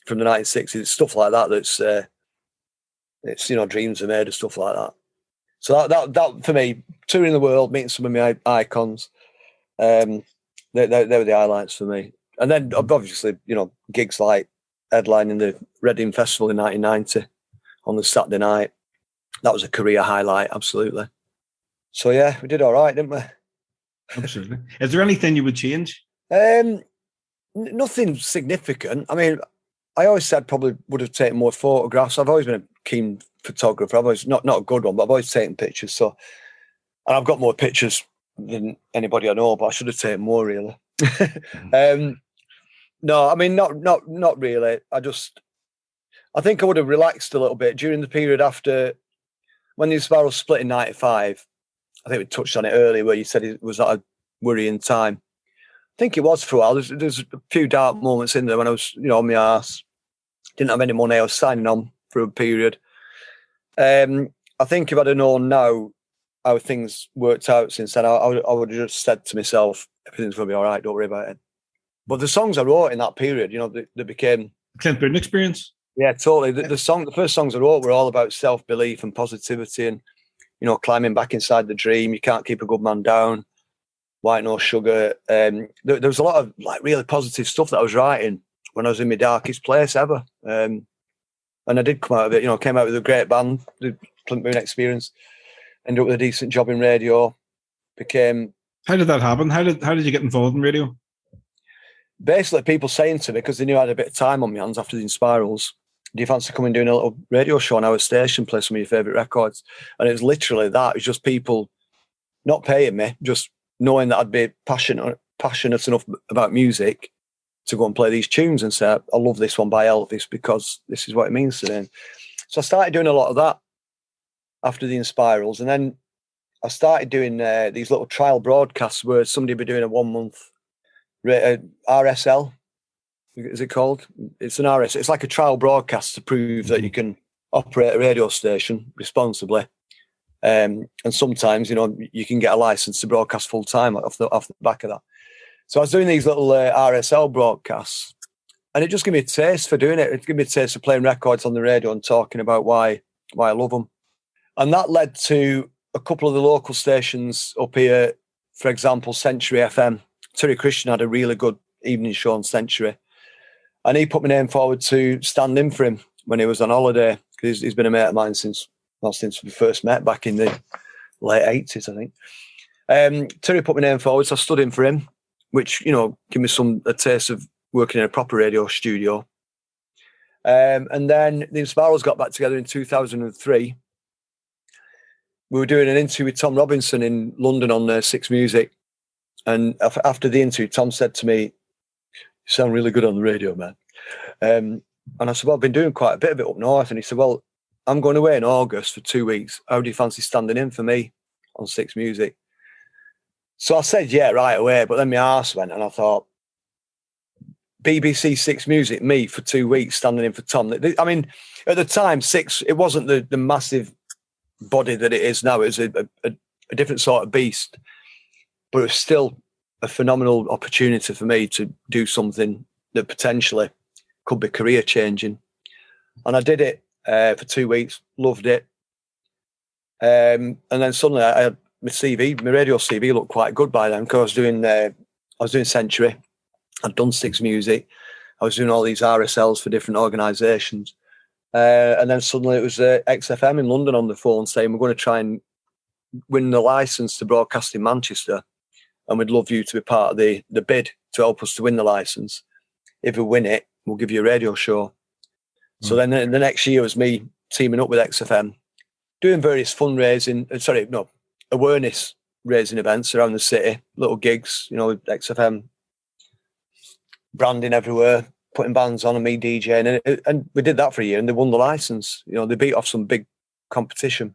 from the 1960s, it's stuff like that that's it's dreams are made of stuff like that. So that for me, touring the world, meeting some of my icons, they were the highlights for me. And then obviously, gigs like headlining the Reading Festival in 1990 on the Saturday night. That was a career highlight, absolutely. So yeah, we did all right, didn't we? Absolutely. Is there anything you would change? Nothing significant. I mean, I always said probably would have taken more photographs. I've always been a keen photographer. I've always not a good one, but I've always taken pictures. So, and I've got more pictures than anybody I know, but I should have taken more, really. No, I mean, not really. I think I would have relaxed a little bit during the period after when the Inspiral split in 95. I think we touched on it earlier where you said it was at a worrying time. I think it was for a while. There's a few dark moments in there when I was, on my arse. Didn't have any money. I was signing on for a period. I think if I'd have known now how things worked out since then, I would have just said to myself, everything's going to be all right, don't worry about it. But the songs I wrote in that period, they became... Clint Boon experience? Yeah, totally. The first songs I wrote were all about self-belief and positivity and, climbing back inside the dream. You can't keep a good man down. White No Sugar. There was a lot of really positive stuff that I was writing when I was in my darkest place ever. And I did come out of it, came out with a great band, the Clint Boon experience, ended up with a decent job in radio, How did that happen? How did you get involved in radio? Basically, people saying to me, because they knew I had a bit of time on my hands after the Inspirals, do you fancy coming doing a little radio show on our station, play some of your favourite records? And it was literally that. It was just people not paying me, just knowing that I'd be passionate enough about music to go and play these tunes and say, I love this one by Elvis because this is what it means to them. So I started doing a lot of that after the Inspirals. And then I started doing these little trial broadcasts where somebody would be doing a 1 month RSL, is it called? It's an RSL. It's like a trial broadcast to prove that you can operate a radio station responsibly. And sometimes, you can get a license to broadcast full time off the back of that. So I was doing these little RSL broadcasts, and it just gave me a taste for doing it. It gave me a taste of playing records on the radio and talking about why I love them. And that led to a couple of the local stations up here, for example, Century FM. Terry Christian had a really good evening show on Century, and he put my name forward to stand in for him when he was on holiday, because he's been a mate of mine since we first met back in the late 80s, I think. Terry put my name forward, so I stood in for him, which, gave me a taste of working in a proper radio studio. And then the Inspirals got back together in 2003. We were doing an interview with Tom Robinson in London on Six Music. And after the interview, Tom said to me, "You sound really good on the radio, man." And I said, "Well, I've been doing quite a bit of it up north." And he said, "Well, I'm going away in August for 2 weeks. How do you fancy standing in for me on Six Music?" So I said, yeah, right away. But then my arse went, and I thought, BBC Six Music, me for 2 weeks standing in for Tom. I mean, at the time, Six, it wasn't the massive body that it is now. It was a different sort of beast. But it was still a phenomenal opportunity for me to do something that potentially could be career changing. And I did it for 2 weeks, loved it. And then suddenly I had my radio CV looked quite good by then, because I was doing Century. I'd done Six Music. I was doing all these RSLs for different organisations. And then suddenly it was XFM in London on the phone saying, "We're going to try and win the licence to broadcast in Manchester. And we'd love you to be part of the bid to help us to win the licence. If we win it, we'll give you a radio show." So then the next year was me teaming up with XFM, doing various awareness raising events around the city, little gigs, with XFM branding everywhere, putting bands on and me DJing. And we did that for a year, and they won the licence. They beat off some big competition.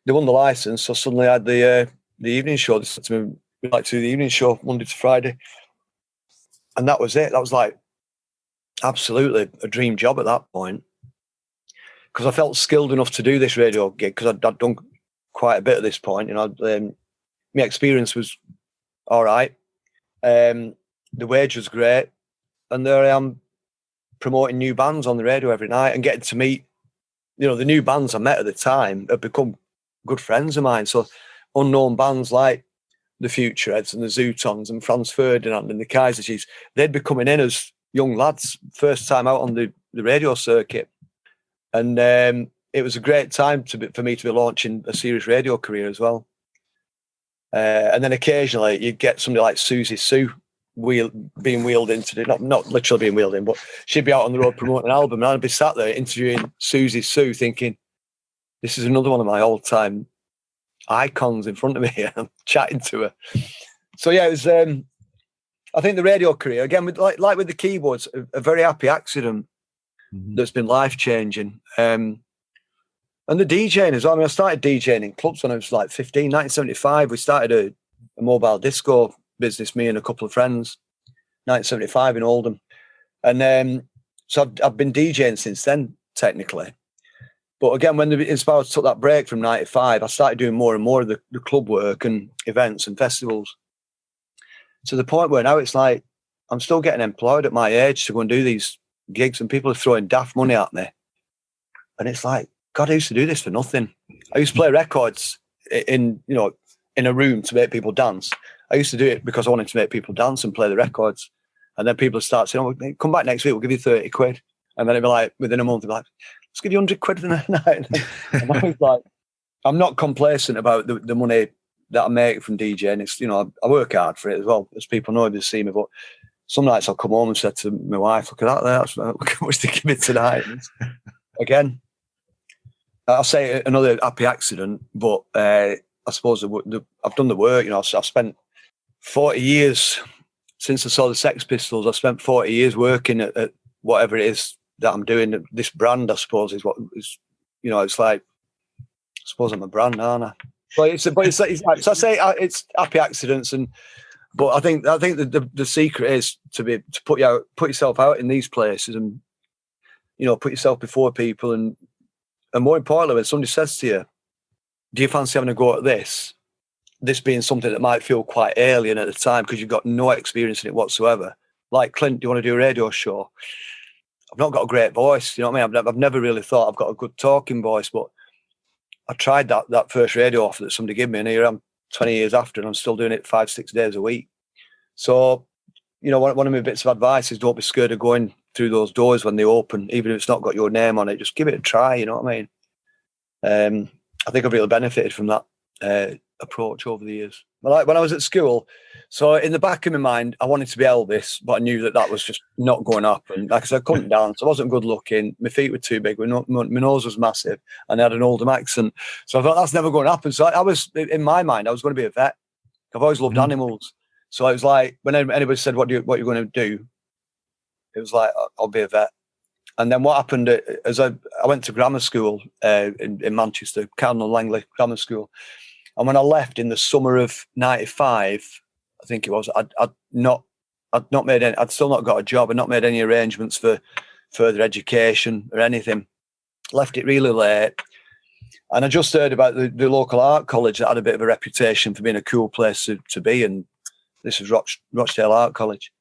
They won the licence, so suddenly I had the evening show. They said to me, "We'd like to do the evening show Monday to Friday." And that was it. That was like absolutely a dream job at that point, because I felt skilled enough to do this radio gig, because I'd done quite a bit at this point. My experience was all right. The wage was great. And there I am promoting new bands on the radio every night and getting to meet, the new bands I met at the time have become good friends of mine. So unknown bands like the Futureheads and the Zootons and Franz Ferdinand and the Kaiser Chiefs, they'd be coming in as young lads, first time out on the radio circuit. And it was a great time for me to be launching a serious radio career as well. And then occasionally you'd get somebody like Susie Sue being wheeled into not literally being wheeled in, but she'd be out on the road promoting an album, and I'd be sat there interviewing Susie Sue thinking, this is another one of my all-time icons in front of me here. I'm chatting to her. So yeah, it was I think the radio career, again, with like with the keyboards, a very happy accident that's been life-changing. And the DJing as well. I mean, I started DJing in clubs when I was like 15, 1975. We started a mobile disco business, me and a couple of friends, 1975 in Oldham. And so I've been DJing since then, technically. But again, when the Inspirals took that break from 95, I started doing more and more of the club work and events and festivals, to the point where now it's like I'm still getting employed at my age to go and do these gigs, and people are throwing daft money at me. And it's like, God, I used to do this for nothing. I used to play records in a room to make people dance. I used to do it because I wanted to make people dance and play the records. And then people start saying, "Oh, come back next week, we'll give you 30 quid. And then it'd be like, within a month, it'd be like, let's give you 100 quid for the night. And I was like, I'm not complacent about the money that I make from DJing. It's, I work hard for it as well, as people know if they see me. But some nights I'll come home and say to my wife, "Look at that there, look how much they give me tonight." Again, I'll say another happy accident, but I suppose I've done the work. I've spent 40 years since I saw the Sex Pistols. I've spent 40 years working at whatever it is that I'm doing. This brand, I suppose, is what is. It's like, I suppose I'm a brand, aren't I? But it's so I say it's happy accidents, but I think the secret is to put yourself out in these places, and put yourself before people, and more importantly, when somebody says to you, "Do you fancy having a go at this?" This being something that might feel quite alien at the time because you've got no experience in it whatsoever. Like, "Clint, do you want to do a radio show?" I've not got a great voice, you know what I mean? I've never really thought I've got a good talking voice, but I tried that first radio offer that somebody gave me, and here I'm 20 years after, and I'm still doing it 5-6 days a week. So, one of my bits of advice is don't be scared of going through those doors when they open, even if it's not got your name on it. Just give it a try, you know what I mean? I think I've really benefited from that. approach over the years. Like when I was at school, so in the back of my mind, I wanted to be Elvis, but I knew that was just not going to happen. Like I said, I couldn't dance. I wasn't good looking. My feet were too big. My nose was massive, and I had an Oldham accent. So I thought that's never going to happen. So I was, in my mind, I was going to be a vet. I've always loved animals. So it was like, when anybody said, what you're going to do? It was like, I'll be a vet. And then what happened, as I went to grammar school in Manchester, Cardinal Langley Grammar School. And when I left in the summer of '95, I think it was, I'd still not got a job. I'd not made any arrangements for further education or anything. Left it really late. And I just heard about the local art college that had a bit of a reputation for being a cool place to be. And this was Rochdale Art College.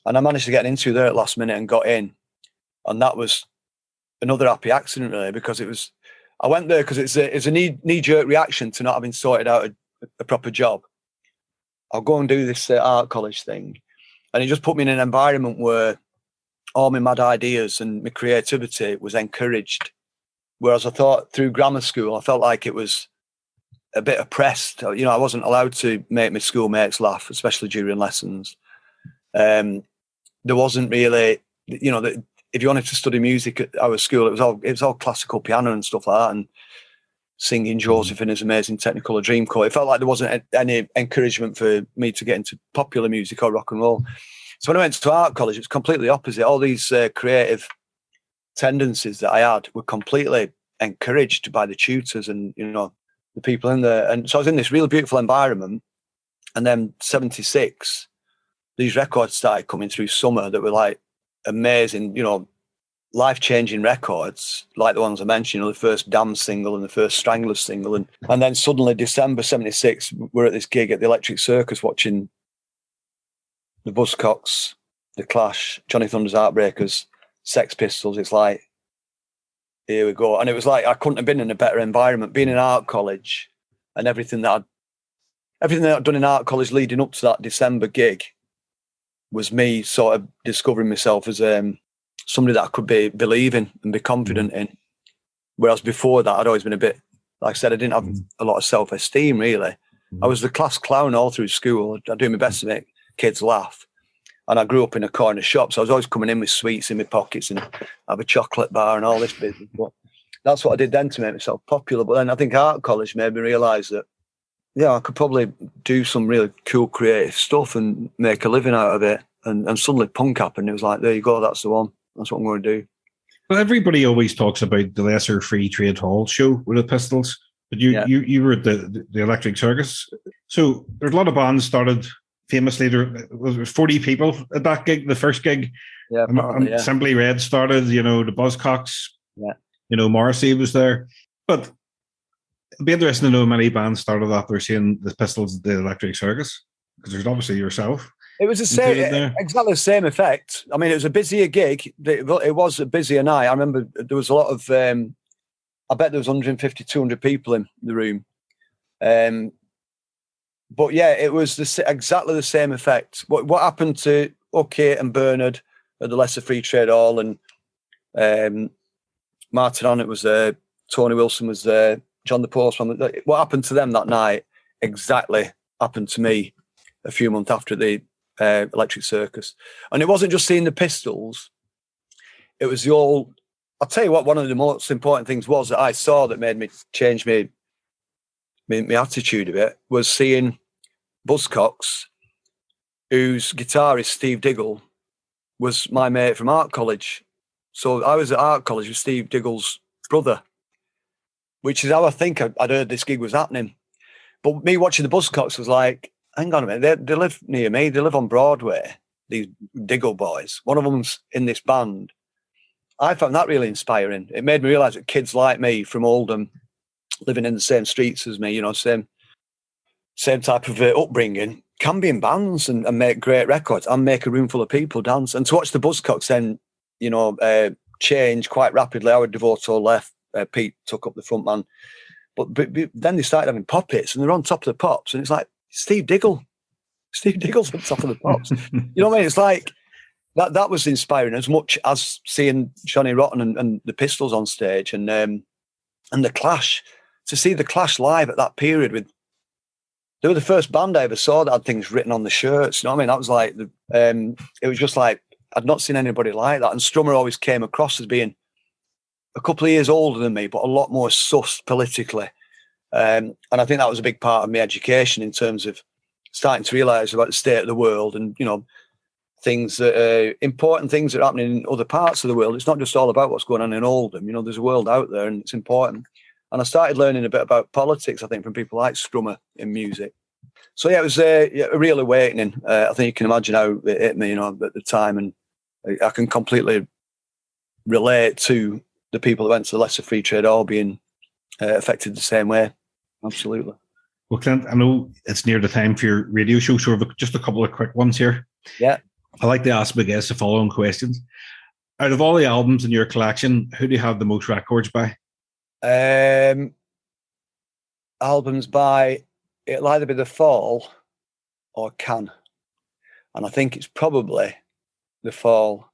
And I managed to get into there at last minute and got in. And that was another happy accident, really, because I went there because it's a knee-jerk reaction to not having sorted out a proper job. I'll go and do this art college thing. And it just put me in an environment where all my mad ideas and my creativity was encouraged. Whereas I thought through grammar school, I felt like it was a bit oppressed. You know, I wasn't allowed to make my schoolmates laugh, especially during lessons. There wasn't really, you know, if you wanted to study music at our school, it was all classical piano and stuff like that, and singing Joseph in his amazing Technicolor Dreamcoat. It felt like there wasn't any encouragement for me to get into popular music or rock and roll. So when I went to art college, it was completely opposite. All these creative tendencies that I had were completely encouraged by the tutors and, you know, the people in there. And so I was in this really beautiful environment. And then 76, these records started coming through summer that were like amazing, you know, life-changing records, like the ones I mentioned, you know, the first Damn single and the first Stranglers single. And then suddenly December 76, we're at this gig at the Electric Circus watching the Buzzcocks, the Clash, Johnny Thunder's Heartbreakers, Sex Pistols. It's like, here we go. And it was like, I couldn't have been in a better environment, being in art college and everything that I'd done in art college leading up to that December gig was me sort of discovering myself as somebody that I could believe in and be confident in. Whereas before that, I'd always been a bit, like I said, I didn't have a lot of self-esteem, really. I was the class clown all through school. I do my best to make kids laugh. And I grew up in a corner shop, so I was always coming in with sweets in my pockets and have a chocolate bar and all this business. But that's what I did then to make myself popular. But then I think art college made me realise that, yeah, I could probably do some really cool creative stuff and make a living out of it. And suddenly punk happened. It was like, there you go, that's the one. That's what I'm going to do. Well, everybody always talks about the Lesser Free Trade Hall show with the Pistols, but you were at the Electric Circus. So there's a lot of bands started famously. There was 40 people at that gig, the first gig. Yeah, and Simply Red started, you know, the Buzzcocks. Yeah. You know, Morrissey was there. But it'd be interesting to know how many bands started after seeing the Pistols at the Electric Circus, because there's obviously yourself. It was exactly the same effect. I mean, it was a busier gig. It was a busier night. I remember there was a lot of, I bet there was 150, 200 people in the room. But yeah, it was exactly the same effect. What happened to Kate and Bernard at the Lesser Free Trade Hall, and Martin Onnett was there, Tony Wilson was there, John the Postman. What happened to them that night exactly happened to me a few months after the Electric Circus. And it wasn't just seeing the Pistols, it was I'll tell you what, one of the most important things was that I saw that made me change my attitude a bit was seeing Buzzcocks, whose guitarist Steve Diggle was my mate from art college. So I was at art college with Steve Diggle's brother, which is how I think I'd heard this gig was happening. But me watching the Buzzcocks was like, hang on a minute, they live near me. They live on Broadway, these Diggle boys. One of them's in this band. I found that really inspiring. It made me realise that kids like me from Oldham, living in the same streets as me, you know, same type of upbringing, can be in bands and make great records and make a room full of people dance. And to watch the Buzzcocks then, you know, change quite rapidly. Howard Devoto left, Pete took up the front man. But then they started having poppets and they're on top of the pops. And it's like, Steve Diggle's on top of the pops. You know what I mean? It's like, that was inspiring as much as seeing Johnny Rotten and the Pistols on stage and the Clash. to see the Clash live at that period they were the first band I ever saw that had things written on the shirts. You know what I mean? That was like, it was just like, I'd not seen anybody like that. And Strummer always came across as being a couple of years older than me, but a lot more sus politically. And I think that was a big part of my education in terms of starting to realise about the state of the world and, you know, things that important things that are happening in other parts of the world. It's not just all about what's going on in Oldham. You know, there's a world out there and it's important. And I started learning a bit about politics, I think, from people like Strummer in music. So yeah, it was a real awakening. I think you can imagine how it hit me, you know, at the time, and I can completely relate to the people that went to the Leicester Free Trade Hall being affected the same way. Absolutely. Well, Clint, I know it's near the time for your radio show, so just a couple of quick ones here. Yeah. I like to ask my guests the following questions. Out of all the albums in your collection, who do you have the most records by? Albums by, it'll either be The Fall or Can. And I think it's probably The Fall.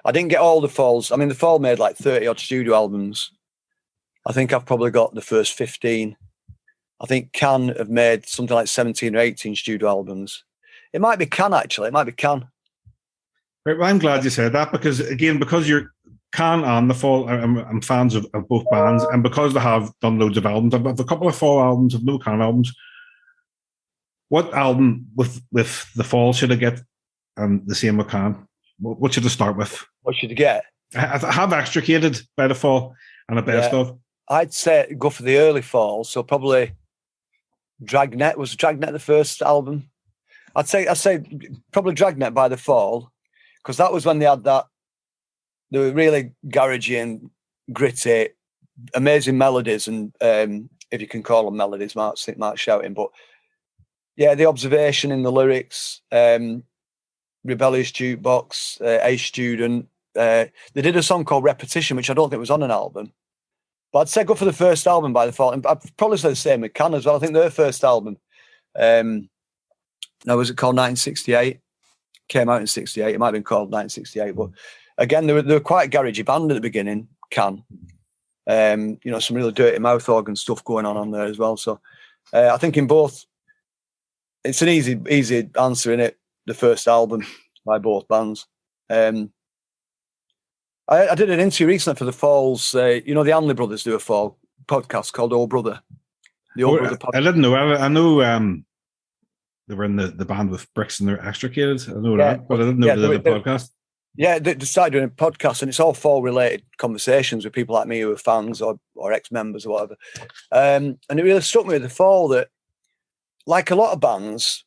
I didn't get all The Falls. I mean, The Fall made like 30 odd studio albums. I think I've probably got the first 15. I think Can have made something like 17 or 18 studio albums. It might be Can, actually. It might be Can. Right, well, I'm glad you said that because you're Can and The Fall, I'm fans of both bands, and because they have done loads of albums, I've a couple of Fall albums, I've no Can albums. What album with The Fall should I get, and the same with Can? What should I start with? What should you get? I have Extricated by The Fall and a best of. I'd say go for the early Fall, so probably Dragnet. Was Dragnet the first album? I'd say probably Dragnet by The Fall, because that was when they had that. They were really garagey and gritty, amazing melodies, and if you can call them melodies, Mark's shouting, but yeah, the observation in the lyrics, Rebellious Jukebox, A Student. They did a song called Repetition, which I don't think was on an album. But I'd say go for the first album by The Fall. And I'd probably say the same with Can as well. I think their first album, now was it called 1968? Came out in 68. It might have been called 1968. But again, they were quite a garagey band at the beginning, Can. You know, some really dirty mouth organ stuff going on there as well. So I think in both, it's an easy answer in it. The first album by both bands. I did an interview recently for The Falls. You know, the Hanley brothers do a Fall podcast called Old Brother. The Old Brother podcast. I didn't know. I know they were in the band with Bricks and they're Extricated. I know that, but I didn't know they did a podcast. Yeah, they started doing a podcast, and it's all Fall-related conversations with people like me who are fans or ex-members or whatever. And it really struck me with The Fall that, like a lot of bands,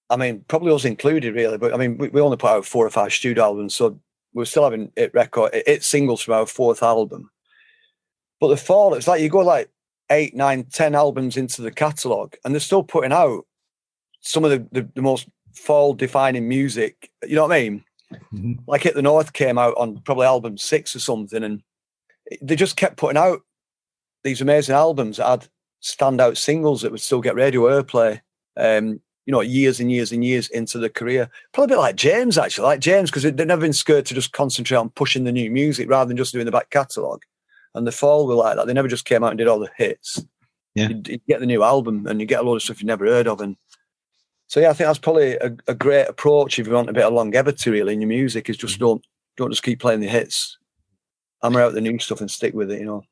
I mean, probably us included, really, but I mean, we only put out 4 or 5 studio albums, so we're still having hit singles from our 4th album. But The Fall, it's like you go like 8, 9, 10 albums into the catalogue, and they're still putting out some of the most Fall-defining music. You know what I mean? Mm-hmm. Like Hit the North came out on probably album 6 or something, and they just kept putting out these amazing albums that had standout singles that would still get radio airplay. You know, years and years and years into the career. Probably a bit like James, actually. Like James, because they've never been scared to just concentrate on pushing the new music rather than just doing the back catalogue. And The Fall were like that. They never just came out and did all the hits. Yeah. You get the new album and you get a lot of stuff you've never heard of. And so, yeah, I think that's probably a great approach if you want a bit of longevity, really, in your music, is just don't just keep playing the hits. Hammer out the new stuff and stick with it, you know.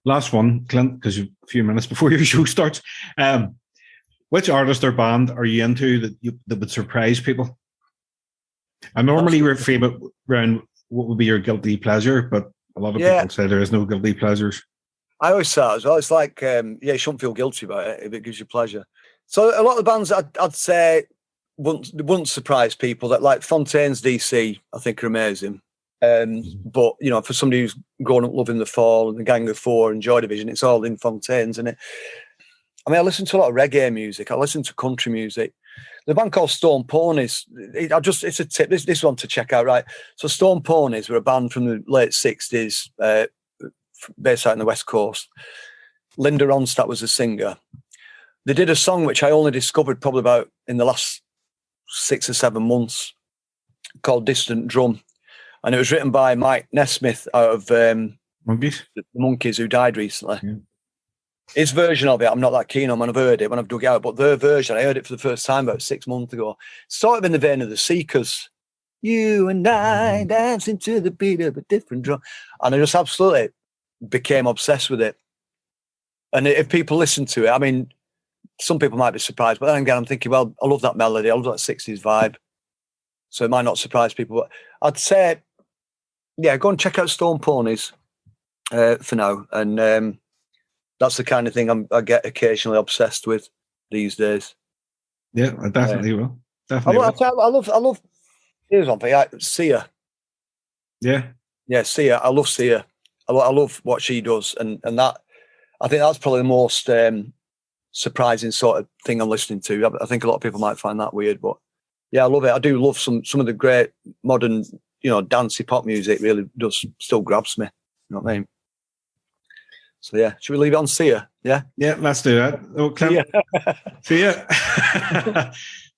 Last one, Clint, because you've a few minutes before your show starts. Which artist or band are you into that would surprise people? I normally frame it around what would be your guilty pleasure, but a lot of people say there is no guilty pleasures. I always say that as well. It's like, you shouldn't feel guilty about it if it gives you pleasure. So a lot of the bands I'd say wouldn't surprise people. That like Fontaine's DC, I think, are amazing. But, you know, for somebody who's grown up loving The Fall and the Gang of Four and Joy Division, it's all in Fontaine's, isn't it? I mean, I listen to a lot of reggae music. I listen to country music. The band called Stone Ponies, it's a tip, this one to check out, right? So Stone Ponies were a band from the late 60s, based out on the West Coast. Linda Ronstadt was the singer. They did a song which I only discovered probably about in the last 6 or 7 months called Distant Drum. And it was written by Mike Nesmith out of Monkeys? the Monkeys, who died recently. Yeah. His version of it, I'm not that keen on when I've heard it, when I've dug it out, but their version, I heard it for the first time about 6 months ago. Sort of in the vein of the Seekers. You and I dancing to the beat of a different drum. And I just absolutely became obsessed with it. And if people listen to it, I mean, some people might be surprised, but then again, I'm thinking, well, I love that melody. I love that 60s vibe. So it might not surprise people. But I'd say, yeah, go and check out Stone Ponies for now. And that's the kind of thing I get occasionally obsessed with these days. Yeah, I definitely will. I love. Here's one thing. Sia. Yeah. Yeah, Sia. I love Sia. I love what she does, and that I think that's probably the most surprising sort of thing I'm listening to. I think a lot of people might find that weird, but yeah, I love it. I do love some of the great modern, dancey pop music. Really does still grabs me. You know what I mean? So yeah, should we leave it on Sia? Yeah. Yeah, let's do that. Oh, Clint, Sia.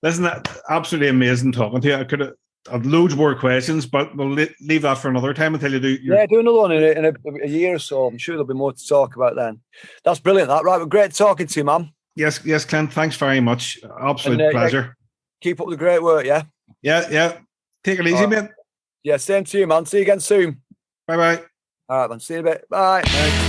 Listen, that absolutely amazing talking to you. I've loads more questions, but we'll leave that for another time until you do. Do another one in a year or so. I'm sure there'll be more to talk about then. That's brilliant. That right? Well, great talking to you, man. Yes, Clint. Thanks very much. Absolute pleasure. Keep up the great work. Yeah. Yeah. Take it easy, mate. Yeah, same to you, man. See you again soon. Bye. All right, man. See you in a bit. Bye.